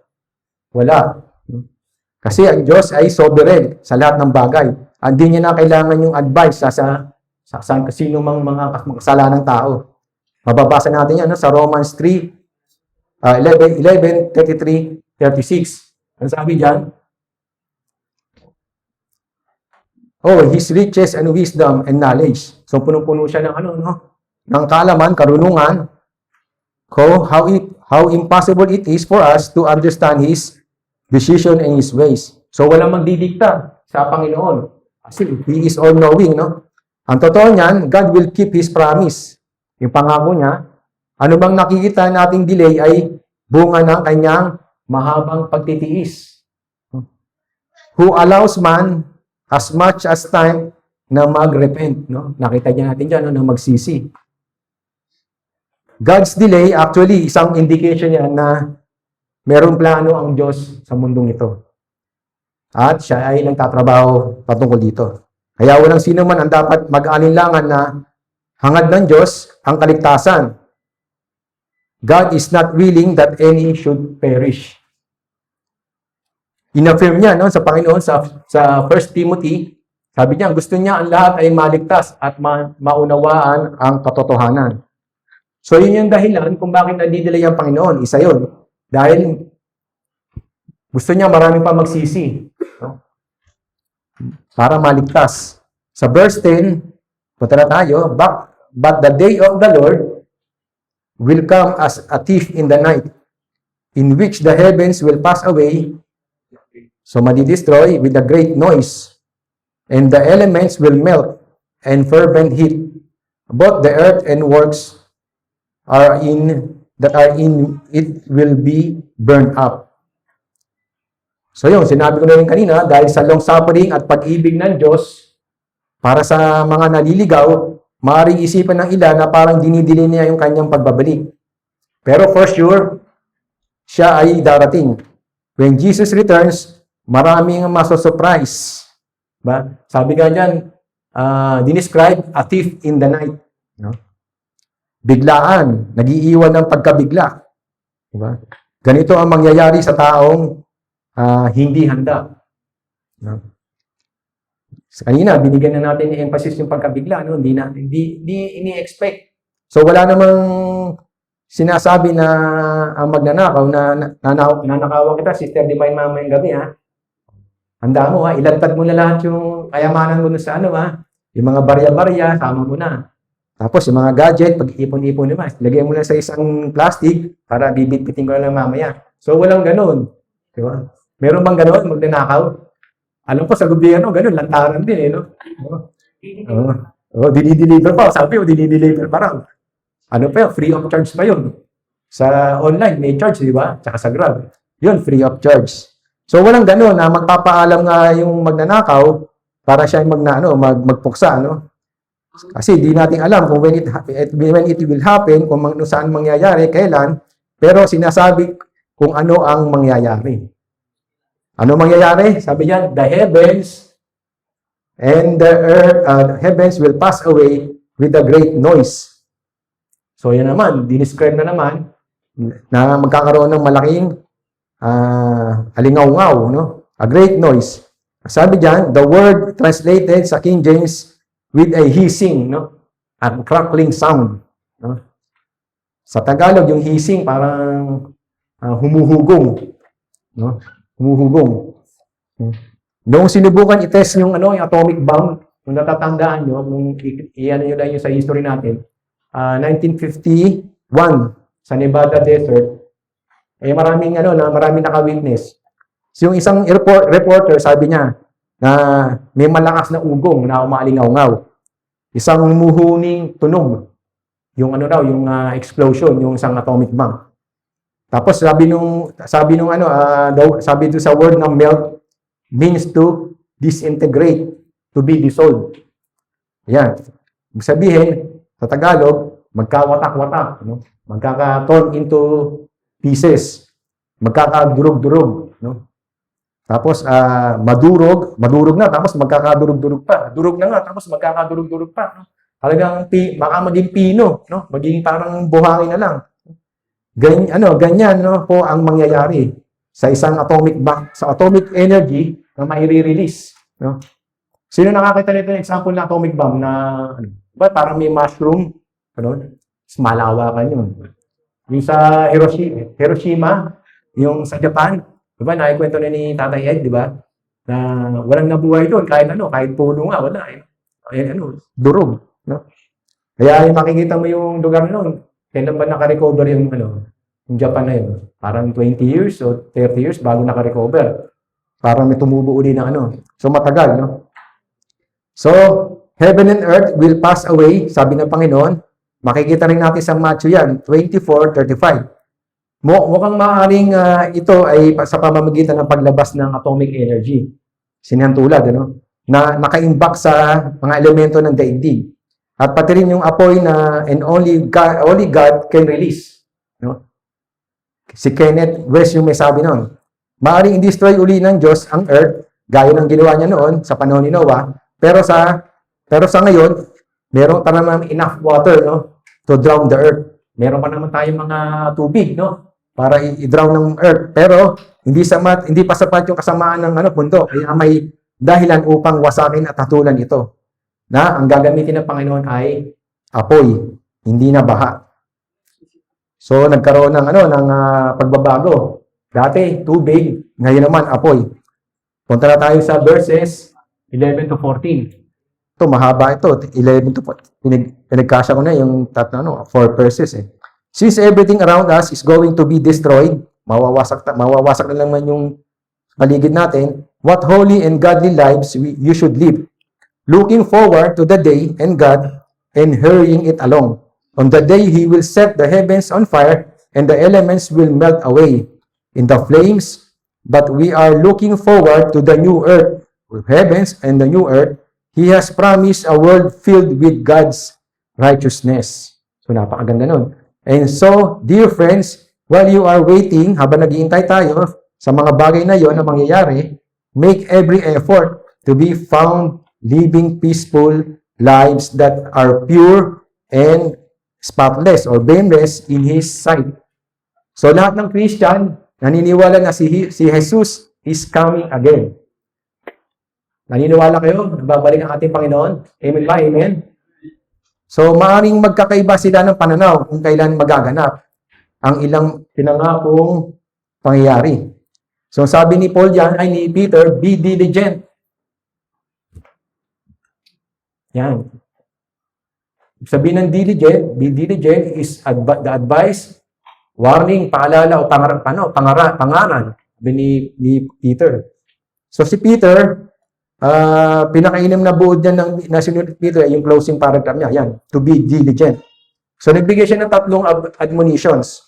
Wala. Kasi ang Diyos ay sovereign sa lahat ng bagay. Hindi niya na kailangan yung advice sa sino mang mga kasalanang tao. Mababasa natin yan sa Romans 3, 11, 33, 36. Ano sabi dyan? Oh, His riches and wisdom and knowledge. So, punong-puno siya ng ng kaalaman, karunungan. How impossible it is for us to understand His decision and His ways. So, walang magdidikta sa Panginoon. Kasi He is all-knowing, no? Ang totoo niyan, God will keep His promise. Yung pangako niya, anumang nakikita nating delay ay bunga ng kanyang mahabang pagtitiis. Who allows man as much as time na mag-repent, no? Nakita niya natin dyan, na magsisi. God's delay, actually, isang indication yan na merong plano ang Diyos sa mundong ito. At siya ay nagtatrabaho patungkol dito. Kaya walang sino man ang dapat mag-alinlangan na hangad ng Diyos ang kaligtasan. God is not willing that any should perish. In-affirm niya sa Panginoon sa 1 Timothy, sabi niya, gusto niya ang lahat ay maligtas at maunawaan ang katotohanan. So yun yung dahilan kung bakit nadidelay ang Panginoon. Isa yun. Dahil gusto niya marami pa magsisi. Para maligtas. Sa verse 10, punta na tayo, but the day of the Lord will come as a thief in the night, in which the heavens will pass away, so madi-destroy with a great noise, and the elements will melt and fervent heat. Both the earth and works that are in it will be burned up. So yun, sinabi ko na rin kanina, dahil sa long suffering at pag-ibig ng Diyos para sa mga naliligaw, Maaring isipan ng ilan na parang dinidili niya yung kanyang pagbabalik. Pero for sure, siya ay darating. When Jesus returns, maraming masosurprise. Ba? Sabi nga dyan, dinescribe a thief in the night. No? Biglaan, nag-iiwan ng pagkabigla. Diba? Ganito ang mangyayari sa taong hindi handa. No? Kanina, binigyan na natin ng emphasis yung pagkabigla. No? Hindi ini-expect. So, wala namang sinasabi na ang magnanakaw na nanakawan kita, Sister Divine mamayang gabi, ha? Handa mo, ha? Ilantad mo na lahat yung kayamanan mo sa yung mga barya-barya, sama mo na. Tapos, yung mga gadget, pag-ipon-ipon naman, lagay mo na sa isang plastic para bibit-bitin ko na lang mamaya. So, walang ganun. Diba? Meron bang ganun, magnanakaw? Alam ko sa gobyerno, ganun, lantaran din, no? Dinideliver pa. Sabi mo, dinideliver pa raw. Ano pa yun? Free of charge pa yun. Sa online, may charge, di ba? Tsaka sa Grab. Yun, free of charge. So, walang gano'n na magpapaalam nga yung magnanakaw para siya magpuksa, no? Kasi di natin alam kung when it will happen, kung saan mangyayari, kailan, pero sinasabi kung ano ang mangyayari. Ano mangyayari? Sabi niya, the heavens and the earth, heavens will pass away with a great noise. So, yan naman, dinescribe na naman na magkakaroon ng malaking alingaw-ngaw, no? A great noise. Sabi diyan, the word translated sa King James with a hissing, no? A crackling sound, no? Sa Tagalog, yung hissing parang humuhugong, no? Humuhugong. Noong sinubukan i-test yung yung atomic bomb, kung natatandaan nyo, nung iyan nyo lang yung sa history natin, 1951 sa Nevada Desert, maraming naka-witness. So, yung isang reporter, sabi niya na may malakas na ugong na umaalingaw-ngaw. Isang muhuning tunog. Yung explosion, yung isang atomic bomb. Tapos sabi doon sa word ng melt means to disintegrate, to be dissolved. Yan. Ibig sabihin, sa Tagalog, magkawatak-watak, no? Magkaka-turn into pieces. Magkakadurog-durog, no? Tapos, madurog na, tapos magkakadurog-durog pa. Durog na nga, tapos magkakadurog-durog pa. No? Talagang, baka maging pino, no? Maging parang buhangin na lang. Ganyan, no, po ang mangyayari sa isang atomic bomb, sa atomic energy na maire-release, no? Sino nakakita nito ng example na atomic bomb na, parang may mushroom, malawakan yun. Yung sa Hiroshima, yung sa Japan, diba, nakikwento na ni Tatay Ed, diba, na walang nabuhay doon, kahit puno nga, wala, durog, no? Kaya makikita mo yung lugar noon, kailan ba naka-recover yung Japan na yun? Parang 20 years o 30 years bago naka-recover. Parang may tumubo uli ng So, matagal, no? So, heaven and earth will pass away, sabi ng Panginoon. Makikita rin natin sa Matthew yan, 24:35. Mukhang maaaring ito ay sa pamamagitan ng paglabas ng atomic energy. Sinihantulad, na naka-imbak sa mga elemento ng daigdig. At pati rin yung apoy na and only God can release. No? Si Kenneth West yung may sabi noon. Maaaring i-destroy uli ng Diyos ang earth, gaya ng ginawa niya noon sa panahon ni Noah, pero sa ngayon, meron pa naman enough water, no, to drown the earth. Meron pa naman tayong mga tubig, no, para i-drown ng earth. Pero hindi pa sapat yung kasamaan ng mundo. Kaya may dahilan upang wasakin at hatulan ito. Na ang gagamitin ng Panginoon ay apoy, hindi na baha. So nagkaroon ng pagbabago. Dati tubig, ngayon naman apoy. Punta na tayo sa verses 11 to 14. Ito mahaba ito, 11 to 14. Pinagkasya ko na yung 4 verses eh. Since everything around us is going to be destroyed, mawawasak na lang man yung paligid natin, what holy and godly lives you should live. Looking forward to the day and God and hurrying it along. On the day He will set the heavens on fire and the elements will melt away in the flames. But we are looking forward to the new earth, heavens and the new earth. He has promised a world filled with God's righteousness. So, napakaganda nun. And so, dear friends, while you are waiting, habang naghihintay tayo sa mga bagay na yon na mangyayari, make every effort to be found living peaceful lives that are pure and spotless or blameless in His sight. So, lahat ng Christian, naniniwala na si Jesus is coming again. Naniniwala kayo? Babalik ang ating Panginoon? Amen ba? Amen? So, maaaring magkakaiba sila ng pananaw kung kailan magaganap ang ilang pinangakong pangyayari. So, sabi ni Paul diyan, ay ni Peter, be diligent. Yan. Sabi ng diligent, be diligent is the advice, warning, paalala o pangaran ni Peter. So, si Peter, pinakainom na buod niya na sinunod Peter, yung closing paragraph niya, yan, to be diligent. So, nagbigay siya ng 3 admonitions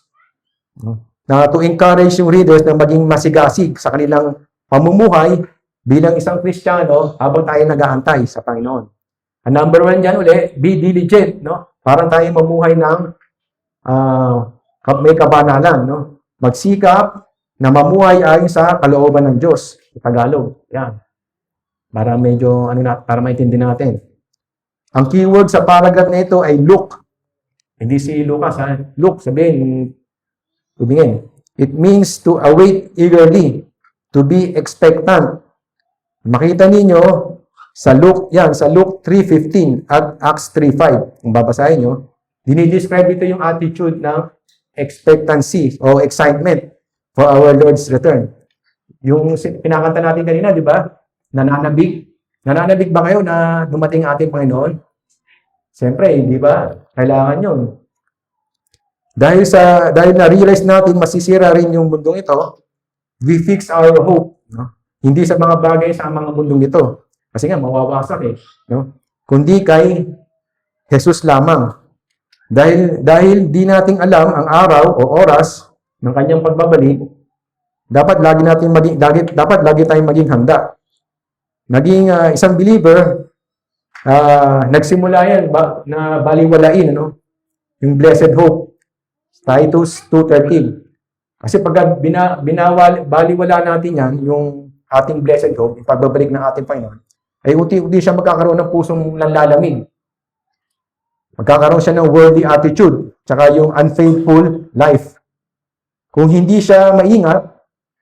na to encourage yung readers na maging masigasig sa kanilang pamumuhay bilang isang Kristiyano habang tayo nag-aantay sa Panginoon. Ang number 1 dyan uli, be diligent, no? Parang tayo mamuhay ng may kabanalan, no? Magsikap na mamuhay ayon sa kalooban ng Diyos. Sa Tagalog, yan. Para medyo, para maintindihan natin. Ang keyword sa paragraph na ito ay look. Hindi si Lucas, ha? Look, sabihin, tumingin. It means to await eagerly, to be expectant. Makita ninyo, sa Luke 3:15 at Acts 3:5, kung babasahin nyo, dinidescribe ito yung attitude ng expectancy o excitement for our Lord's return. Yung pinakanta natin kanina, di ba? Nananabig. Nananabig ba kayo na dumating ating Panginoon? Siyempre, di ba? Kailangan yun. Dahil na-realize natin masisira rin yung mundong ito, we fix our hope. No? Hindi sa mga bagay sa mga mundong ito. Kasi nga, mawawasak eh. No? Kundi kay Jesus lamang. Dahil di nating alam ang araw o oras ng kanyang pagbabalik, dapat lagi tayong maging handa. Naging isang believer, nagsimula yan na baliwalain, ano? Yung blessed hope. Titus 2:13. Kasi pag baliwala natin yan, yung ating blessed hope, yung pagbabalik ng ating Panginoon, ay unti-unti siya magkakaroon ng pusong nanlalamig. Magkakaroon siya ng worldly attitude, tsaka yung unfaithful life. Kung hindi siya maingat,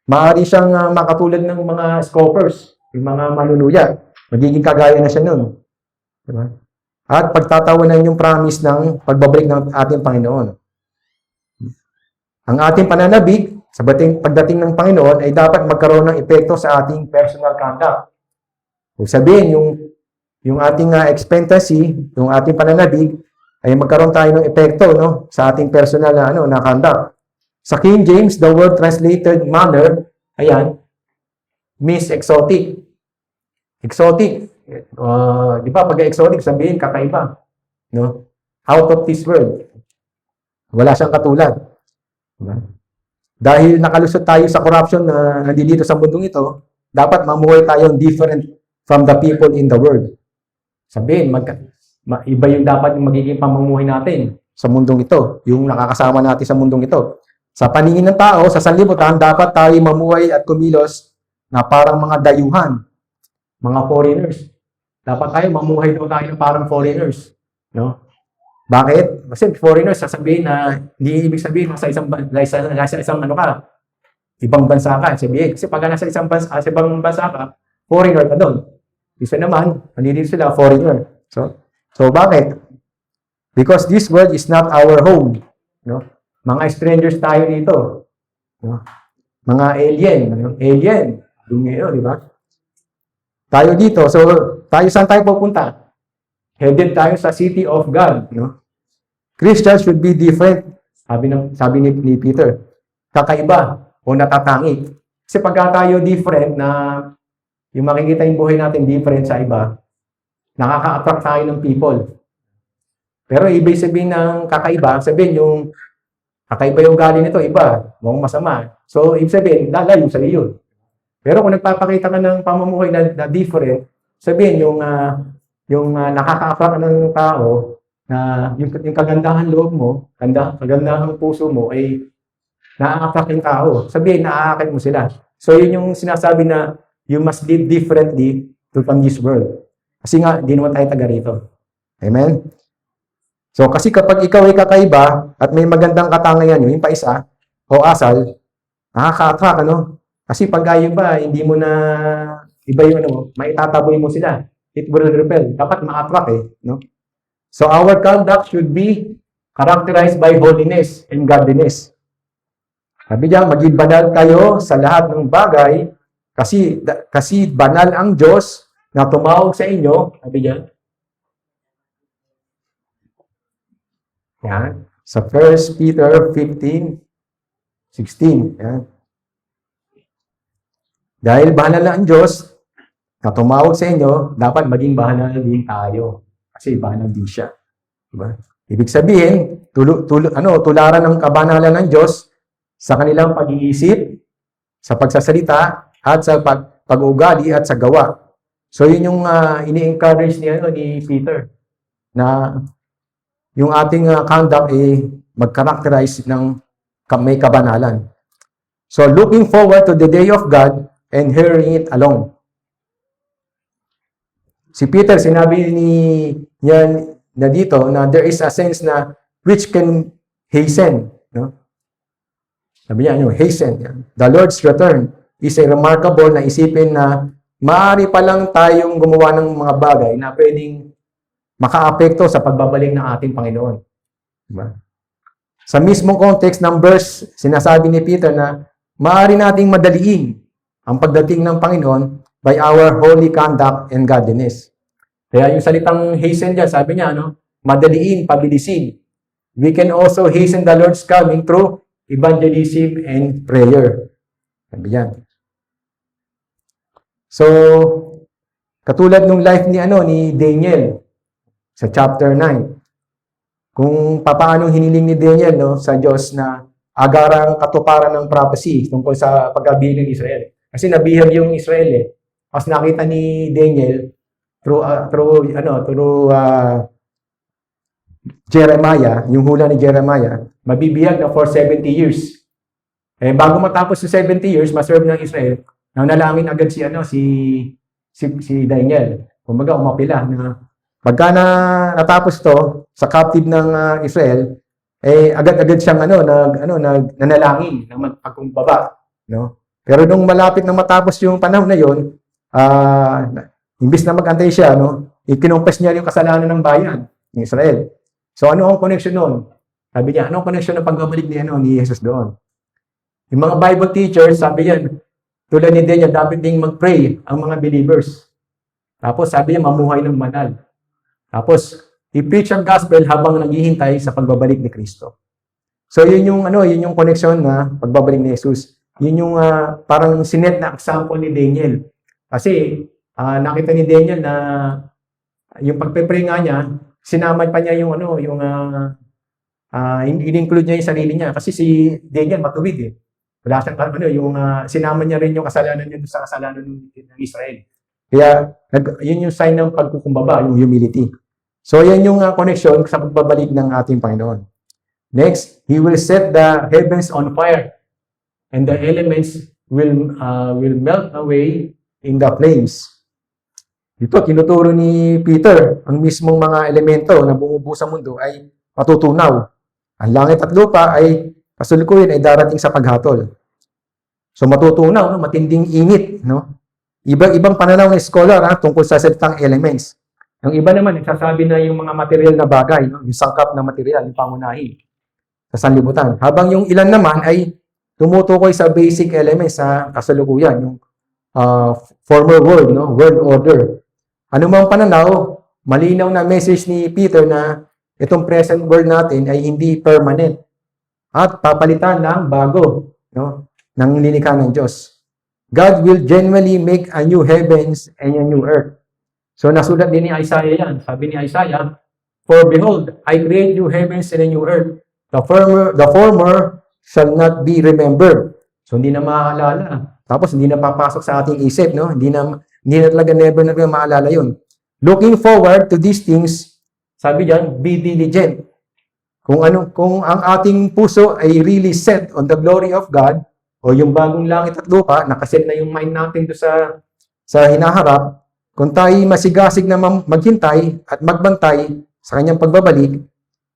maaari siyang makatulad ng mga scoffers, yung mga manunuya. Magiging kagaya na siya nun. Diba? At pagtatawanan yung promise ng pagbabalik ng ating Panginoon. Ang ating pananabik sa pagdating ng Panginoon ay dapat magkaroon ng epekto sa ating personal conduct. Kung sabihin, yung ating expectancy, yung ating pananabik, ay magkaroon tayo ng epekto, no, sa ating personal na conduct. Sa King James, the word translated manner, ayan, means exotic. Exotic. Di ba, pag exotic, sabihin, kakaiba. No? Out of this world. Wala siyang katulad. Diba? Dahil nakalusot tayo sa corruption na nandito sa mundong ito, dapat mamuhay tayong different from the people in the world. Sabihin, iba yung dapat yung magiging pamumuhay natin sa mundong ito, yung nakakasama natin sa mundong ito. Sa paningin ng tao, sa sanlibutan, dapat tayo mamuhay at kumilos na parang mga dayuhan, mga foreigners. Dapat tayo mamuhay daw tayo parang foreigners. No? Bakit? Kasi foreigners, sasabihin na, hindi ibig sabihin nasa isang ibang bansa ka. Sabihin, kasi pag nasa ibang bansa ka, foreigner ka doon. Isa naman, nandito sila, foreigner. So bakit? Because this world is not our home. No? Mga strangers tayo dito. No? Mga alien. Alien. Di ba? Tayo dito. So, saan tayo pupunta? Headed tayo sa city of God. No? Christians should be different. Sabi ni Peter. Kakaiba o natatangi. Kasi pagka tayo different na yung makikita yung buhay natin different sa iba, nakaka-attract tayo ng people. Pero ibig sabihin ng kakaiba, sabihin yung kakaiba yung galing nito, iba, mukhang masama. So, ibig sabihin, lalayo sa iyo. Pero kung nagpapakita ka ng pamumuhay na different, sabihin yung nakaka-attract ng tao, na yung kagandahan loob mo, kagandahan puso mo ay na-a-attract yung tao. Sabihin, na-a-attract mo sila. So, yun yung sinasabi na you must live differently from this world. Kasi nga, di naman tayo taga rito. Amen? So, kasi kapag ikaw ay kakaiba at may magandang katangian yun, yung paisa o asal, nakaka-attract, ano? Kasi pag ayo ba, hindi mo na iba yung ano mo, maitataboy mo sila. It will repel. Dapat ma-attract no? So, our conduct should be characterized by holiness and godliness. Sabi niya, maging banal kayo sa lahat ng bagay kasi banal ang Diyos na tumawag sa inyo. Sabi niya, yan, sa 1 Peter 15:16. Yan. Dahil banal na ang Diyos na tumawag sa inyo, dapat maging banal din tayo. Kasi banal din siya. Diba? Ibig sabihin, tularan ng kabanalan ng Diyos sa kanilang pag-iisip, sa pagsasalita, at sa pag-uugali at sa gawa. So, yun yung ini-encourage ni Peter na yung ating conduct ay mag-characterize ng may kabanalan. So, looking forward to the day of God and hearing it alone. Si Peter, sinabi niya na dito na there is a sense na which can hasten. No? Sabi niya, hasten. The Lord's return is a remarkable na isipin na maaari pa lang tayong gumawa ng mga bagay na pwedeng makaapekto sa pagbabalik ng ating Panginoon. Diba? Sa mismong context ng verse, sinasabi ni Peter na maaari nating madaliin ang pagdating ng Panginoon by our holy conduct and godliness. Kaya yung salitang hasten dyan, sabi niya, madaliin, pabilisin. We can also hasten the Lord's coming through evangelism and prayer. Sabi yan. So, katulad nung life ni Daniel sa chapter 9, kung papaano hiniling ni Daniel sa Diyos na agarang katuparan ng prophecy tungkol sa pag-abili ng Israel. Kasi nabihag yung Israel Mas nakita ni Daniel through Jeremiah, yung hula ni Jeremiah, mabibihag na for 70 years. Bago matapos yung 70 years, maserve ng Israel, nanalangin agad si Daniel. Kumbaga, umapila na pagka natapos to sa captive ng Israel, agad-agad siyang nanalangin na magpagkumbaba, no? Pero nung malapit na matapos yung panahon na yon, imbis na mag-antay siya, ikinumpes niya yung kasalanan ng bayan ng Israel. So, ano ang connection noon? Sabi niya, ano ang connection ng pagbabalik ni Jesus doon? Yung mga Bible teachers, sabi yan, tulad ni Daniel, dapat ding mag-pray ang mga believers. Tapos, sabi niya, mamuhay ng banal. Tapos, i-preach ang gospel habang naghihintay sa pagbabalik ni Kristo. So, yun yung connection na pagbabalik ni Jesus. Yun yung parang sinet na example ni Daniel. Kasi, nakita ni Daniel na yung pagpe-pray nga niya, sinamay pa niya in-include niya yung sarili niya. Kasi si Daniel matuwid Wala siyang, sinama niya rin yung kasalanan niya sa kasalanan ng Israel. Kaya, yun yung sign ng pagkukumbaba, yung humility. So, yan yung connection sa pagbabalik ng ating Panginoon. Next, He will set the heavens on fire and the elements will melt away in the flames. Ito, tinuturo ni Peter, ang mismong mga elemento na bumubuo sa mundo ay matutunaw. Ang langit at lupa ay kasalukuyan ay darating sa paghatol. So matutunaw, matinding init. Ibang pananaw ng scholar tungkol sa salitang elements. Yung iba naman, nagsasabi na yung mga material na bagay, yung sangkap na material, yung pangunahin sa sanlibutan. Habang yung ilan naman ay tumutukoy sa basic elements sa kasalukuyan, yung former world, world order. Ano mang pananaw, malinaw na message ni Peter na itong present world natin ay hindi permanent at papalitan ng bago, ng nilikha ng Diyos. God will genuinely make a new heavens and a new earth. So nasulat din ni Isaiah yan. Sabi ni Isaiah, for behold, I create new heavens and a new earth. The former shall not be remembered. So hindi na maaalala. Tapos hindi na papasok sa ating isip, Hindi na talaga never maalala yun. Looking forward to these things, Sabi diyan, be diligent. Kung ang ating puso ay really set on the glory of God, o yung bagong langit at lupa, nakaset na yung mind natin do sa hinaharap, kung tayo masigasig na maghintay at magbantay sa kanyang pagbabalik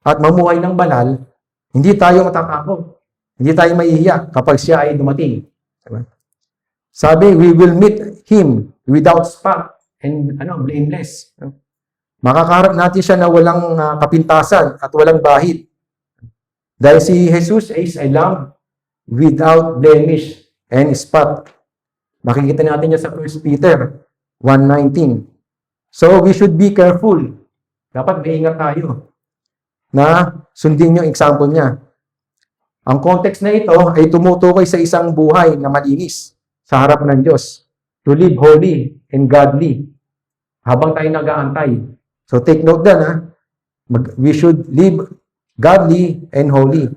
at mamuhay ng banal, hindi tayo matatakot. Hindi tayo mahihiya kapag siya ay dumating. Diba? Sabi, we will meet Him without spot and blameless. Makakaharap natin siya na walang kapintasan at walang bahid. Dahil si Jesus is a lamb without blemish and spot. Makikita natin yan sa 1 Peter 1:19. So, we should be careful. Dapat maingat tayo na sundin yung example niya. Ang context na ito ay tumutukoy sa isang buhay na malinis sa harap ng Diyos. To live holy and godly. Habang tayo nag-aantay. So, take note dyan, we should live godly and holy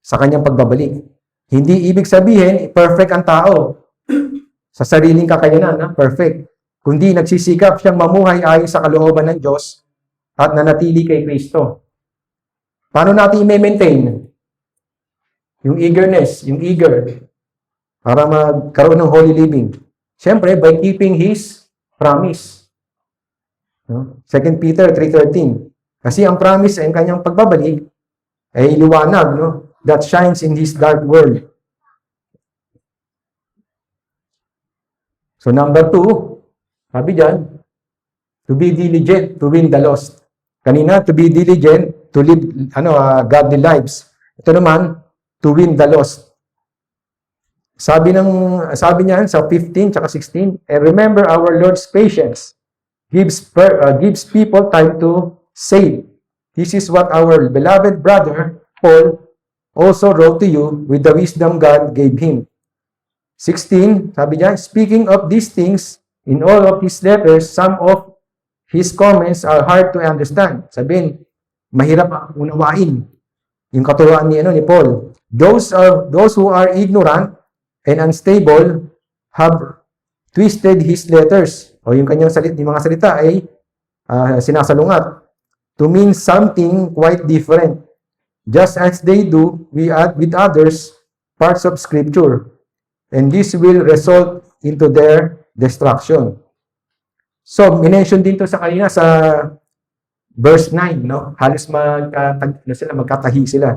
sa kanyang pagbabalik. Hindi ibig sabihin, perfect ang tao sa sariling kakayanan, perfect. Kundi nagsisikap siyang mamuhay ayon sa kalooban ng Diyos at nanatili kay Kristo. Paano natin i-maintain yung eagerness, yung eager, para magkaroon ng holy living? Siyempre, by keeping His promise. 2 Peter 3:13. Kasi ang promise ay ang kanyang pagbabalik ay liwanag, that shines in this dark world. So number 2, sabi dyan, to be diligent to win the lost. Kanina, to be diligent to live godly lives. Ito naman, to win the lost. Sabi niya sa 15 tsaka 16, and remember our Lord's patience gives people time to save. This is what our beloved brother Paul also wrote to you with the wisdom God gave him. 16, sabi niya, speaking of these things, in all of his letters, some of his comments are hard to understand. Sabihin, mahirap unawain yung katuruan ni Paul. Those who are ignorant and unstable have twisted his letters. O yung kanyang mga salita ay sinasalungat to mean something quite different. Just as they do with others parts of Scripture. And this will result into their destruction. So, minention din to sa kanina sa verse 9, Halos magkatahi sila.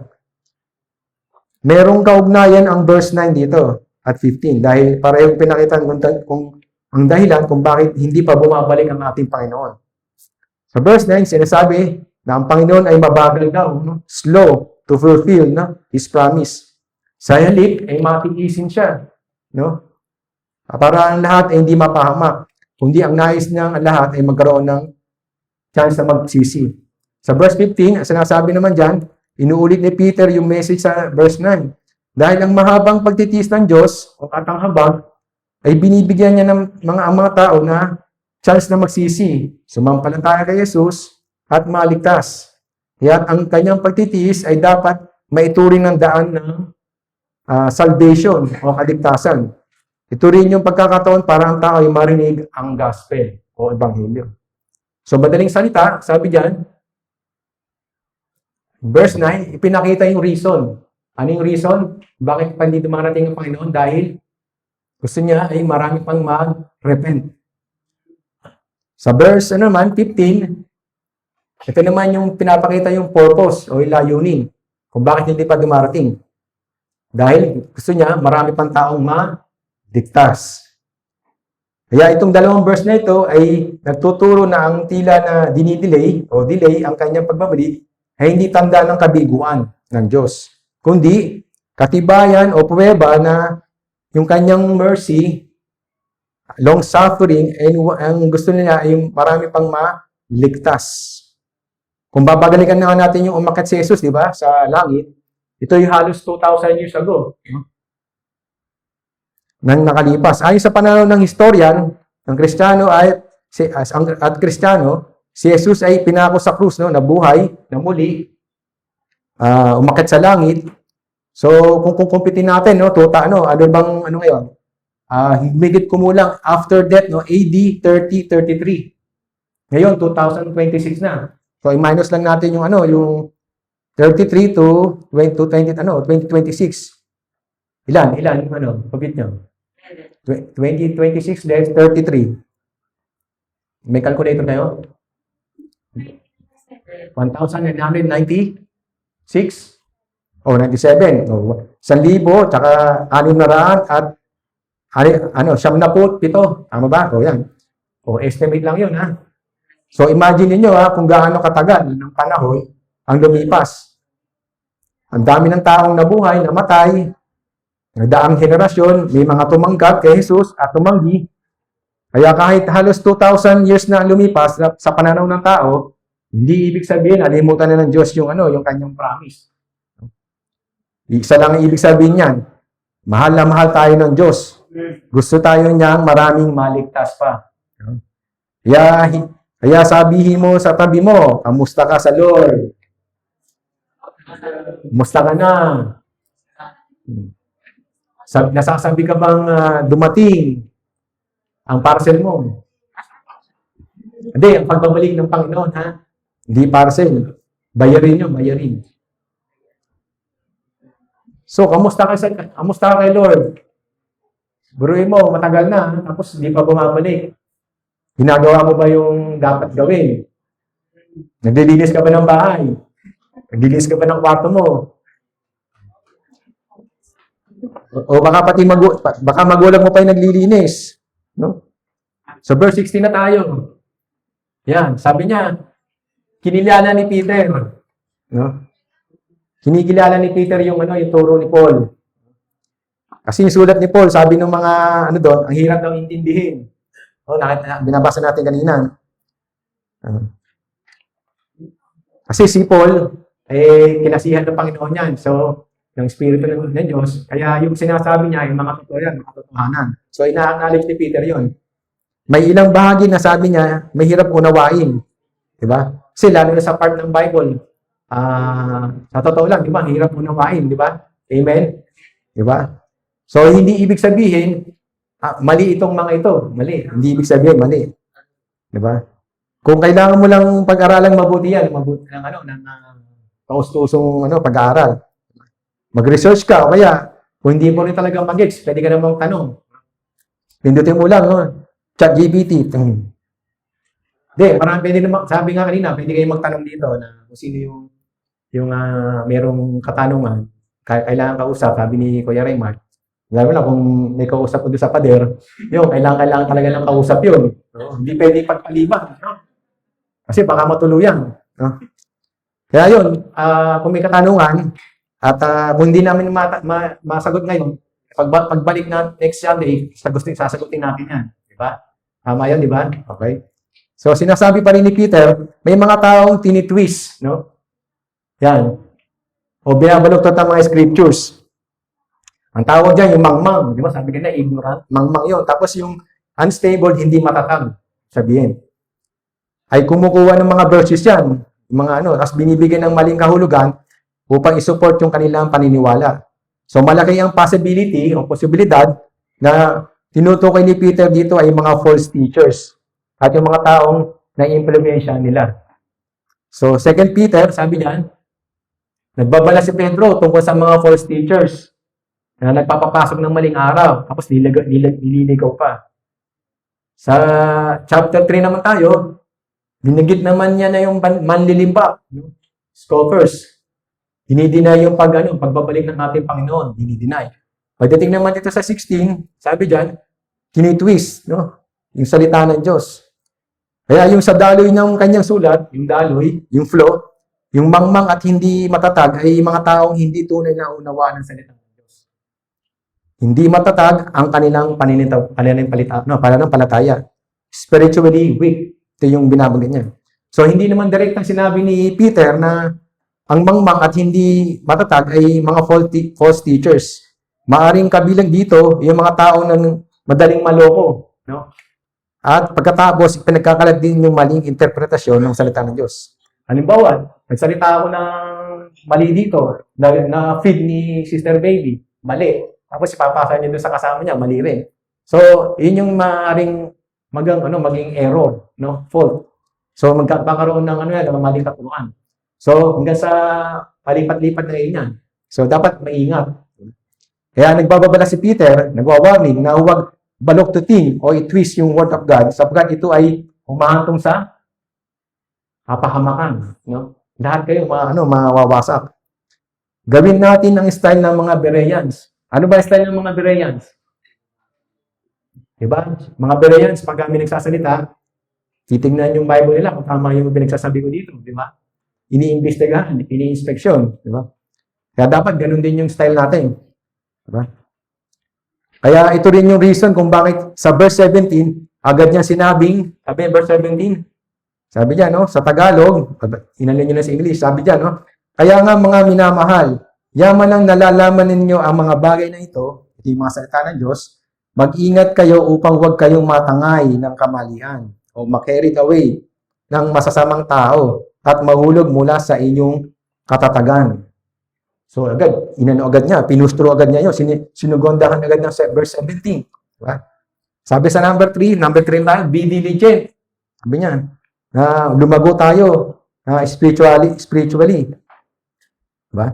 Merong kaugnayan ang verse 9 dito at 15 dahil parehong pinakita kung ang dahilan kung bakit hindi pa bumabalik ang ating Panginoon. Sa verse 9, sinasabi na ang Panginoon ay mabagal daw, slow to fulfill His promise. Sa halip ay matiisin siya. Para ang lahat ay hindi mapahamak. Kundi ang nais niyang lahat ay magkaroon ng chance na magsisi. Sa verse 15, sinasabi naman dyan, inuulit ni Peter yung message sa verse 9. Dahil ang mahabang pagtitiis ng Diyos, o katang habag, ay binibigyan niya ng mga tao na chance na magsisi, sumampalataya kay Jesus, at maligtas. Kaya ang kanyang pagtitiis ay dapat maituring ng daan ng salvation o kaligtasan. Ito rin yung pagkakataon para ang tao ay marinig ang gospel o ebanghelyo. So, madaling salita, sabi diyan, verse 9, ipinakita yung reason. Ano yung reason? Bakit pa hindi dumarating ang Panginoon? Dahil gusto niya ay marami pang mag-repent. Sa verse 15, ito naman yung pinapakita yung purpose o layunin kung bakit hindi pa dumarating. Dahil gusto niya marami pang taong maligtas. Kaya itong dalawang verse na ito ay nagtuturo na ang tila na dinidelay o delay ang kanyang pagbabalik ay hindi tanda ng kabiguan ng Diyos. Kundi katibayan o pruweba na yung kanyang mercy, long-suffering, and ang gusto niya ay marami pang maligtas. Kung babagalikan na natin yung umakyat si Jesus, di ba, sa langit, ito yung halos 2,000 years ago. Nang nakalipas. Ayon sa pananaw ng historian, ng Kristiyano at Kristiyano, si Jesus ay pinako sa krus, nabuhay, na muli, umakyat sa langit. So, kung kumpitin natin, ngayon? Higit kumulang after death, AD 3033. Ngayon, 2026 na. So, i-minus lang natin yung yung 33 to 2026. Ilan, kapit nyo? 2026 less 33. May calculator kayo? 1,996? O, 97. O, 1,000, tsaka 600 at 77. Tama ba? O, yan. O, estimate lang yun, ha? So, imagine niyo kung gaano katagal ng panahon ang lumipas. Ang dami ng taong nabuhay, namatay, nagdaang henerasyon, may mga tumanggap kay Jesus at tumanggi. Kaya kahit halos 2,000 years na lumipas sa pananaw ng tao, hindi ibig sabihin, nalimutan na ng Diyos yung yung kanyang promise. Isa lang ang ibig sabihin niyan, mahal na mahal tayo ng Diyos. Gusto tayo niyang maraming maligtas pa. Kaya sabihin mo sa tabi mo, kamusta ka sa Lord? Kamusta ka na? Nasasabi ka bang dumating ang parcel mo? Hindi, ang pagbabalik ng Panginoon, ha? Hindi parcel. Bayarin nyo, bayarin. So, kamusta ka kay Lord? Buruin mo, matagal na, tapos hindi pa bumabalik. Ginagawa mo ba yung dapat gawin? Naglilinis ka ba ng bahay? Naglilinis ka ba ng kwarto mo? O baka pati magulang mo pa yung naglilinis. No? So, verse 16 na tayo. Yan, sabi niya, kinilala ni Peter. No? Kinikilala ni Peter yung yung turo ni Paul. Kasi yung sulat ni Paul, sabi ng mga doon, ang hirap daw intindihin. Binabasa natin kanina. Kasi si Paul, kinasihan ng Panginoon yan. So, yung Espiritu ng Diyos, kaya yung sinasabi niya, yung mga totoo yan, mga katotohanan. So, ina-acknowledge ni Peter yon. May ilang bahagi na sabi niya, mahirap unawain. Diba? Kasi lalo na sa part ng Bible, sa totoo lang, di ba? Hirap unawain, di ba? Amen? Di ba? So, hindi ibig sabihin, mali itong mga ito. Mali. Hindi ibig sabihin, mali. Di ba? Kung kailangan mo lang pag-aralang mabuti yan, mabuti ng kaustusong pag-aaral. Mag-research ka, o kaya, kung hindi mo rin talaga mag-gets, pwede ka namang tanong. Pindutin mo lang, ChatGPT. Hindi, marami pwede naman, sabi nga kanina, pwede kayong magtanong dito na kung sino yung merong katanungan, kailangan kausap, sabi ni Kuya Raymar. Lalo na kung may kausap ko doon sa pader, yung kailangan talaga ng kausap yun. No? Hindi pwede pagpaliban. No? Kasi baka matuluyan. No? Kaya yun, kung may katanungan, at kung hindi namin masagot ngayon, pagbalik na next Sunday, sasagutin natin yan. Diba? Tama yan, diba? Okay. So, sinasabi pa rin ni Peter, may mga taong tinitwist, no? Yan. O binabaluktot ang mga scriptures. Ang tawag dyan, yung mangmang. Di ba? Sabi ka na, ignorant. Mangmang yun. Tapos yung unstable, hindi matatag. Sabihin. Ay kumukuha ng mga verses yan. Mga tapos binibigyan ng maling kahulugan upang isupport yung kanilang paniniwala. So, malaki ang possibility o posibilidad na tinutukoy ni Peter dito ay mga false teachers. At yung mga taong na-implementsya nila. So, 2 Peter, sabi niyan, nagbabala si Pedro tungkol sa mga false teachers na nagpapapasok ng maling araw, tapos nililigaw pa. Sa chapter 3 naman tayo, binigit naman niya na yung manlilimba, scoffers. Dinideny yung pagbabalik ng ating Panginoon. Dinideny. Pagdating naman dito sa 16, sabi diyan, tinitwist, yung salita ng Diyos. Kaya yung sa daloy ng kanyang sulat, yung daloy, yung flow, yung mangmang at hindi matatag ay mga taong hindi tunay na unawaan ng salita ng Diyos. Hindi matatag ang kanilang pananampalataya. Spiritually weak. Ito yung binabanggit niya. So, hindi naman direktang sinabi ni Peter na ang mangmang at hindi matatag ay mga false teachers. Maaring kabilang dito yung mga taong madaling maloko. No? At pagkatapos, pinagkakalat din yung maling interpretasyon ng salita ng Diyos. Halimbawa, nagsalita ako ng mali dito, na feed ni Sister Baby, mali. Tapos ipapasa niya doon sa kasama niya, mali rin. So, yun yung maaaring maging error, fault. So, magkakaroon ng ng maling katuruan. So, hanggang sa palipat-lipat na yan. So, dapat maingat. Kaya nagbababala si Peter, nagwa-warning na huwag baluktutin o i-twist yung word of God sapagkat ito ay humahantong sa kapahamakan. No? Lahat kayo mawawasak. Gawin natin ang style ng mga Bereans. Ano ba ang style ng mga Bereans? Diba? Mga Bereans, pag kami nagsasalita, titignan yung Bible nila kung tama yung pinagsasabi ko dito. Diba? Iniimbestigahan, ini-inspeksyon. Diba? Kaya dapat ganun din yung style natin. Diba? Kaya ito rin yung reason kung bakit sa verse 17, agad niya sinabing, sabi verse 17, sabi niya, no, sa Tagalog, inalin niyo na sa English, sabi niya, no, kaya nga mga minamahal, yaman ang nalalaman ninyo ang mga bagay na ito, yung mga salita ng Diyos, mag-ingat kayo upang huwag kayong matangay ng kamalian o ma-carried away ng masasamang tao at mahulog mula sa inyong katatagan. So agad, agad niya, pinustro agad niya yun, sinugondahan agad ng verse 17. Diba? Sabi sa number 3 tayo, be diligent. Sabi niya, na lumago tayo spiritually. Diba?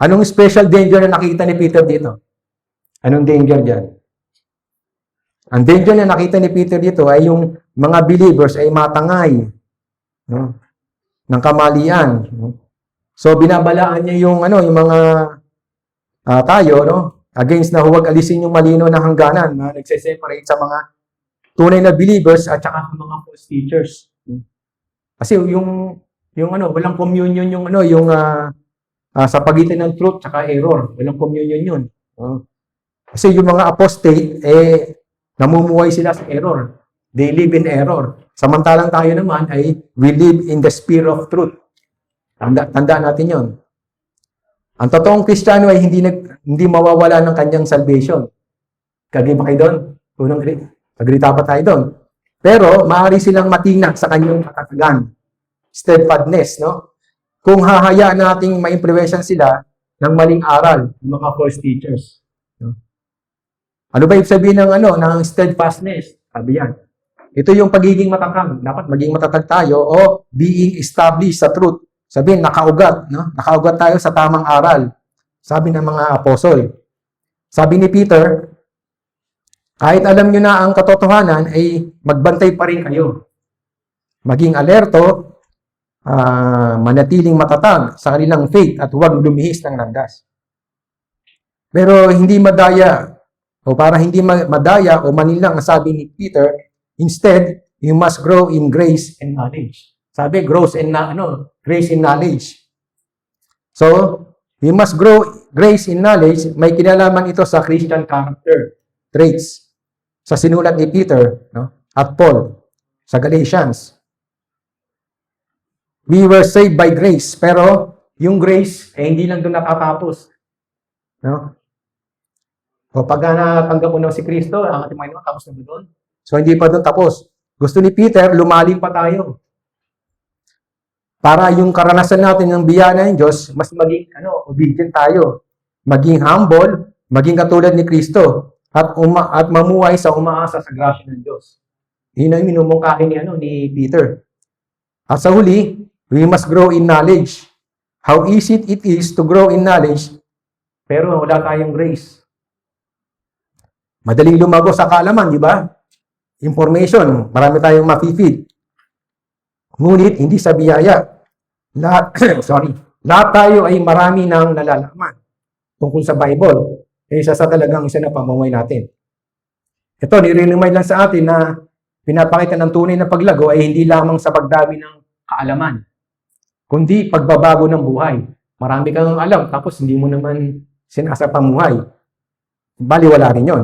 Anong special danger na nakita ni Peter dito? Anong danger diyan? Ang danger na nakita ni Peter dito ay yung mga believers ay matangay, no, ng kamalian. So binabalaan niya yung mga tayo, no, against na huwag alisin yung malino na hangganan na nagse-separate sa mga tunay na believers at saka mga false teachers. Kasi yung walang communion yung sa pagitan ng truth at error, walang communion yun. Kasi yung mga apostate namumuhay sila sa error. They live in error. Samantalang tayo naman ay we live in the spirit of truth. Tandaan natin yon. Ang totoong Kristiyano ay hindi mawawala ng kanyang salvation. Kagi ba kayo doon? Pagrita pa tayo doon. Pero maaari silang matinag sa kanyang katatagan. Steadfastness, no? Kung hahayaan nating ma-impluwensyahan sila ng maling aral, ng mga false teachers. No? Ano ba ibig sabihin ng steadfastness? Sabi yan. Ito yung pagiging matatag. Dapat maging matatag tayo o being established sa truth. Sabihin, nakaugat. No? Nakaugat tayo sa tamang aral. Sabi ng mga apostol. Sabi ni Peter, kahit alam nyo na ang katotohanan, ay magbantay pa rin kayo. Maging alerto, manatiling matatag sa kanilang faith at huwag lumihis ng landas. Pero hindi madaya, o para hindi madaya o manilang ang sabi ni Peter, instead, you must grow in grace and knowledge. Sabi, grace and knowledge. So, we must grow grace in knowledge. May kinalaman ito sa Christian character traits. Sa sinulat ni Peter, no, at Paul sa Galatians. We were saved by grace, pero yung grace hindi lang doon natatapos. No? O pag natanggap mo na si Kristo, ang ating Panginoon, tapos na doon. So hindi pa doon tapos. Gusto ni Peter, lumalim pa tayo. Para yung karanasan natin ng biyaya ng Diyos, mas maging obedient tayo. Maging humble, maging katulad ni Kristo. At mamuhay sa umaasa sa grasya ng Diyos. Yun ang minumungkahi ni Peter. At sa huli, we must grow in knowledge. How easy it is to grow in knowledge, pero wala tayong grace. Madaling lumago sa kaalaman, di ba? Information, marami tayong ma-feed. Ngunit, hindi sa biyaya. Lahat tayo ay marami ng nalalaman tungkol sa Bible. Isa sa talagang isa na pamumuhay natin. Ito, nire-remind lang sa atin na pinapakita ng tunay na paglago ay hindi lamang sa pagdami ng kaalaman, kundi pagbabago ng buhay. Marami kang alam, tapos hindi mo naman sinasapamuhay. Bali, wala rin yun.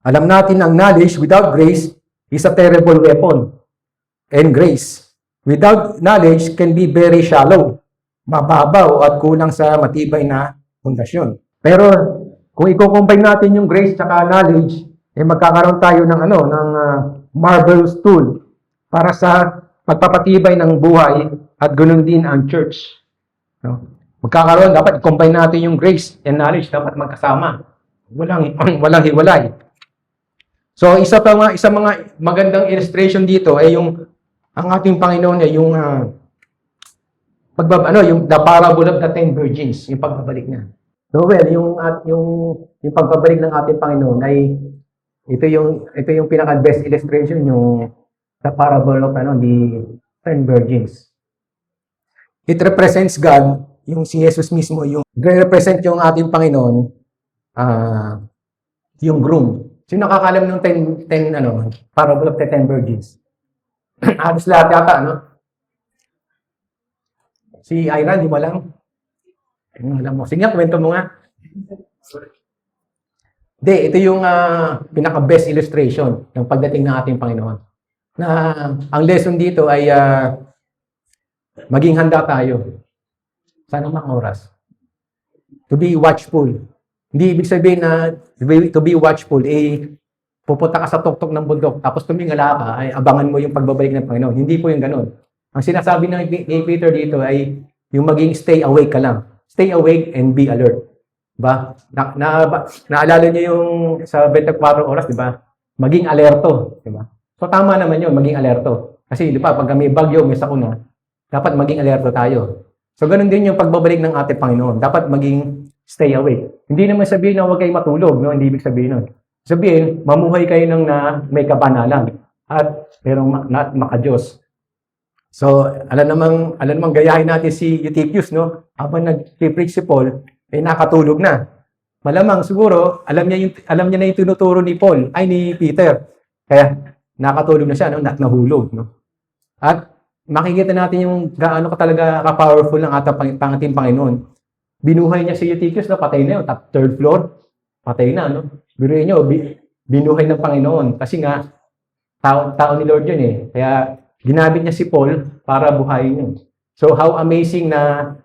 Alam natin ang knowledge without grace is a terrible weapon. And grace without knowledge can be very shallow, mababaw at kulang sa matibay na pundasyon. Pero kung i-combine natin yung grace at knowledge, magkakaroon tayo ng marvelous tool para sa pagpapatibay ng buhay at ganoon din ang church. No? Magkakaroon, dapat i-combine natin yung grace and knowledge, dapat magkasama. Walang hiwalay. So, isa mga magandang illustration dito ay yung Ang ating Panginoon ay yung yung the parable of the 10 virgins, yung pagbabalik niya. So well, yung pagbabalik ng ating Panginoon ay ito yung pinaka best illustration, yung the parable of the 10 virgins. It represents God, yung si Jesus mismo, yung represent yung ating Panginoon, yung groom. Sino nakakalam ng 10 parable of the 10 virgins? Halos lahat yata, no? Si Iran, di mo alam? Alam mo. Sige, kwento mo nga. Hindi, ito yung pinaka-best illustration ng pagdating ng ating Panginoon. Na ang lesson dito ay maging handa tayo sa anumang oras. To be watchful. Hindi ibig sabihin na to be watchful, pupunta ka sa tuktok ng bundok, tapos tumingala ka, ay abangan mo yung pagbabalik ng Panginoon. Hindi po yung ganun. Ang sinasabi ni Peter dito ay yung maging stay awake ka lang. Stay awake and be alert. Diba? Naalala niyo yung sa 24 oras, di ba? Maging alerto. Diba? So tama naman yun, maging alerto. Kasi di ba, pag may bagyo, may sakuna, dapat maging alerto tayo. So ganun din yung pagbabalik ng ating Panginoon. Dapat maging stay awake. Hindi naman sabihin na huwag kayo matulog. No? Hindi ibig sabihin nun. Sabihin, mamuhay kayo ng may kabanalan at merong maka-Diyos. So, alam namang gayahin natin si Eutychus, no? Habang nag-preach si Paul, nakatulog na. Malamang siguro, alam niya na yung tinuturo ni Peter. Kaya, nakatulog na siya, no? Nahulog, no? At makikita natin yung gaano talaga ka-powerful ng ating Panginoon. Binuhay niya si Eutychus, no? Patay na yun. Third floor, patay na, no? Biruin niyo, binuhay ng Panginoon. Kasi nga, tao ni Lord yun eh. Kaya, ginamit niya si Paul para buhayin yun. So, how amazing na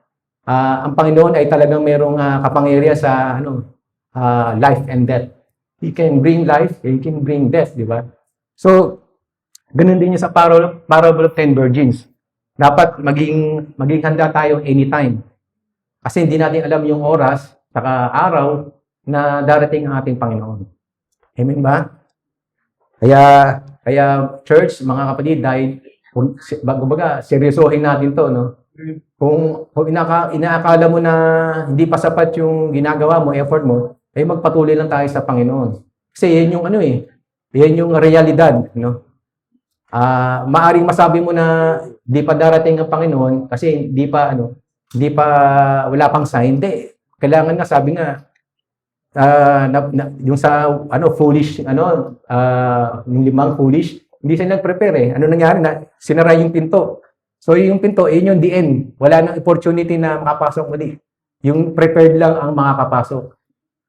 ang Panginoon ay talagang merong kapangyarihan sa life and death. He can bring life, He can bring death, di ba? So, ganun din yung sa parable of 10 virgins. Dapat maging handa tayo anytime. Kasi hindi natin alam yung oras, saka araw, na darating ang ating Panginoon. Amen ba? Kaya church, mga kapatid, dahil baga, seryosohin natin to, no? Kung inaakala mo na hindi pa sapat yung ginagawa mo, effort mo, ay magpatuloy lang tayo sa Panginoon. Kasi yan yung yan yung realidad, no? Maaring masabi mo na di pa darating ang Panginoon kasi wala pang sign. Hindi. Kailangan nga, sabi nga, yung sa foolish, yung 5 foolish, hindi sila nag-prepare eh. Ano nangyari? Sinara yung pinto. So yung pinto, yun yung the end. Wala nang opportunity na makapasok muli. Yung prepared lang ang makakapasok.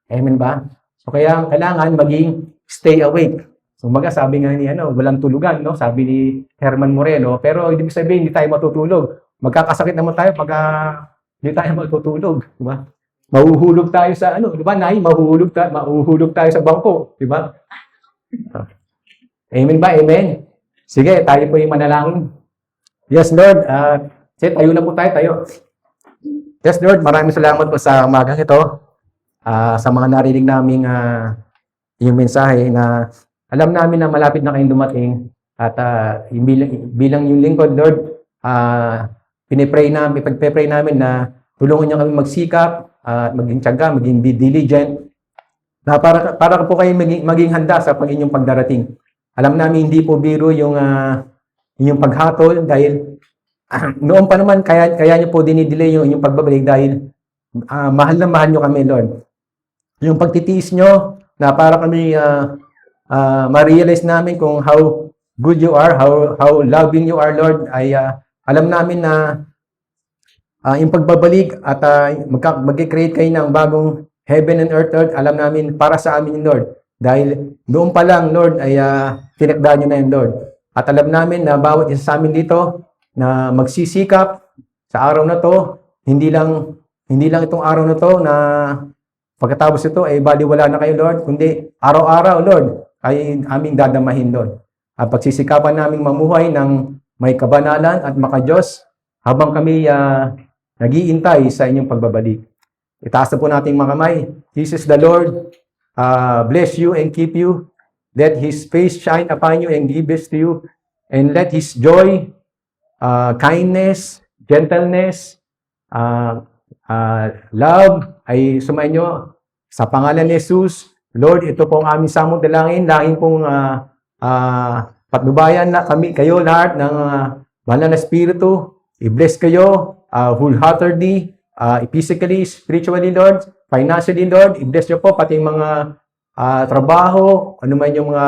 Amen ba? So kaya kailangan maging stay awake. So sabi nga ni walang tulugan, no? Sabi ni Herman Moreno, pero ibig sabihin hindi tayo matutulog. Magkakasakit naman tayo pag hindi tayo matutulog, di ba? Mahuhulog tayo sa di ba? Mahuhulog tayo sa bangko, di ba? Amen ba? Amen. Sige, tayo po yung manalangin. Yes, Lord. Tayo na po tayo. Yes, Lord. Maraming salamat po sa umagang ito. Sa mga narinig naming yung mensahe na alam namin na malapit na kayong dumating. At bilang yung lingkod, Lord, pagpe-pray namin na tulungan niyo kami magsikap, maging tiyaga, maging diligent, na para po kayo maging handa sa inyong pagdarating. Alam namin hindi po biro yung paghatol dahil noon pa naman kaya niyo po dinidelay yung inyong pagbabalik dahil mahal na mahal niyo kami, Lord. Yung pagtitiis niyo na para kami ma-realize namin kung how good you are, how loving you are, Lord, ay alam namin na yung pagbabalik at mag-create kayo ng bagong heaven and earth, Lord, alam namin para sa amin, Lord. Dahil doon pa lang, Lord, ay tinakda nyo na yun, Lord. At alam namin na bawat isa sa amin dito na magsisikap sa araw na to, hindi lang itong araw na to na pagkatapos ito ay baliwala na kayo, Lord, kundi araw-araw, Lord, ay aming dadamahin, Lord. At pagsisikapan naming mamuhay ng may kabanalan at maka-Diyos habang kami nag-iintay sa inyong pagbabalik. Itaas na po nating mga kamay. Jesus the Lord, bless you and keep you. Let His face shine upon you and give us to you And let His joy, kindness, gentleness, love ay sumainyo sa pangalan ni Jesus. Lord, ito po ang aming samong dalangin. Laging pong patnubayan na kami, kayo lahat ng banal na Espiritu. I-bless kayo wholeheartedly, physically, spiritually, Lord, financially, Lord. I-bless nyo po pati yung mga trabaho, ano man yung mga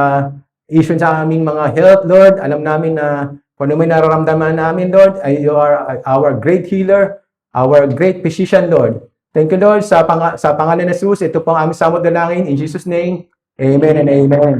issue sa aming mga health, Lord. Alam namin na kung ano may nararamdaman namin, Lord, you are our great healer, our great physician, Lord. Thank you, Lord, sa pangalan ng Jesus. Ito po ang aming samot dalangin. In Jesus' name, amen and amen.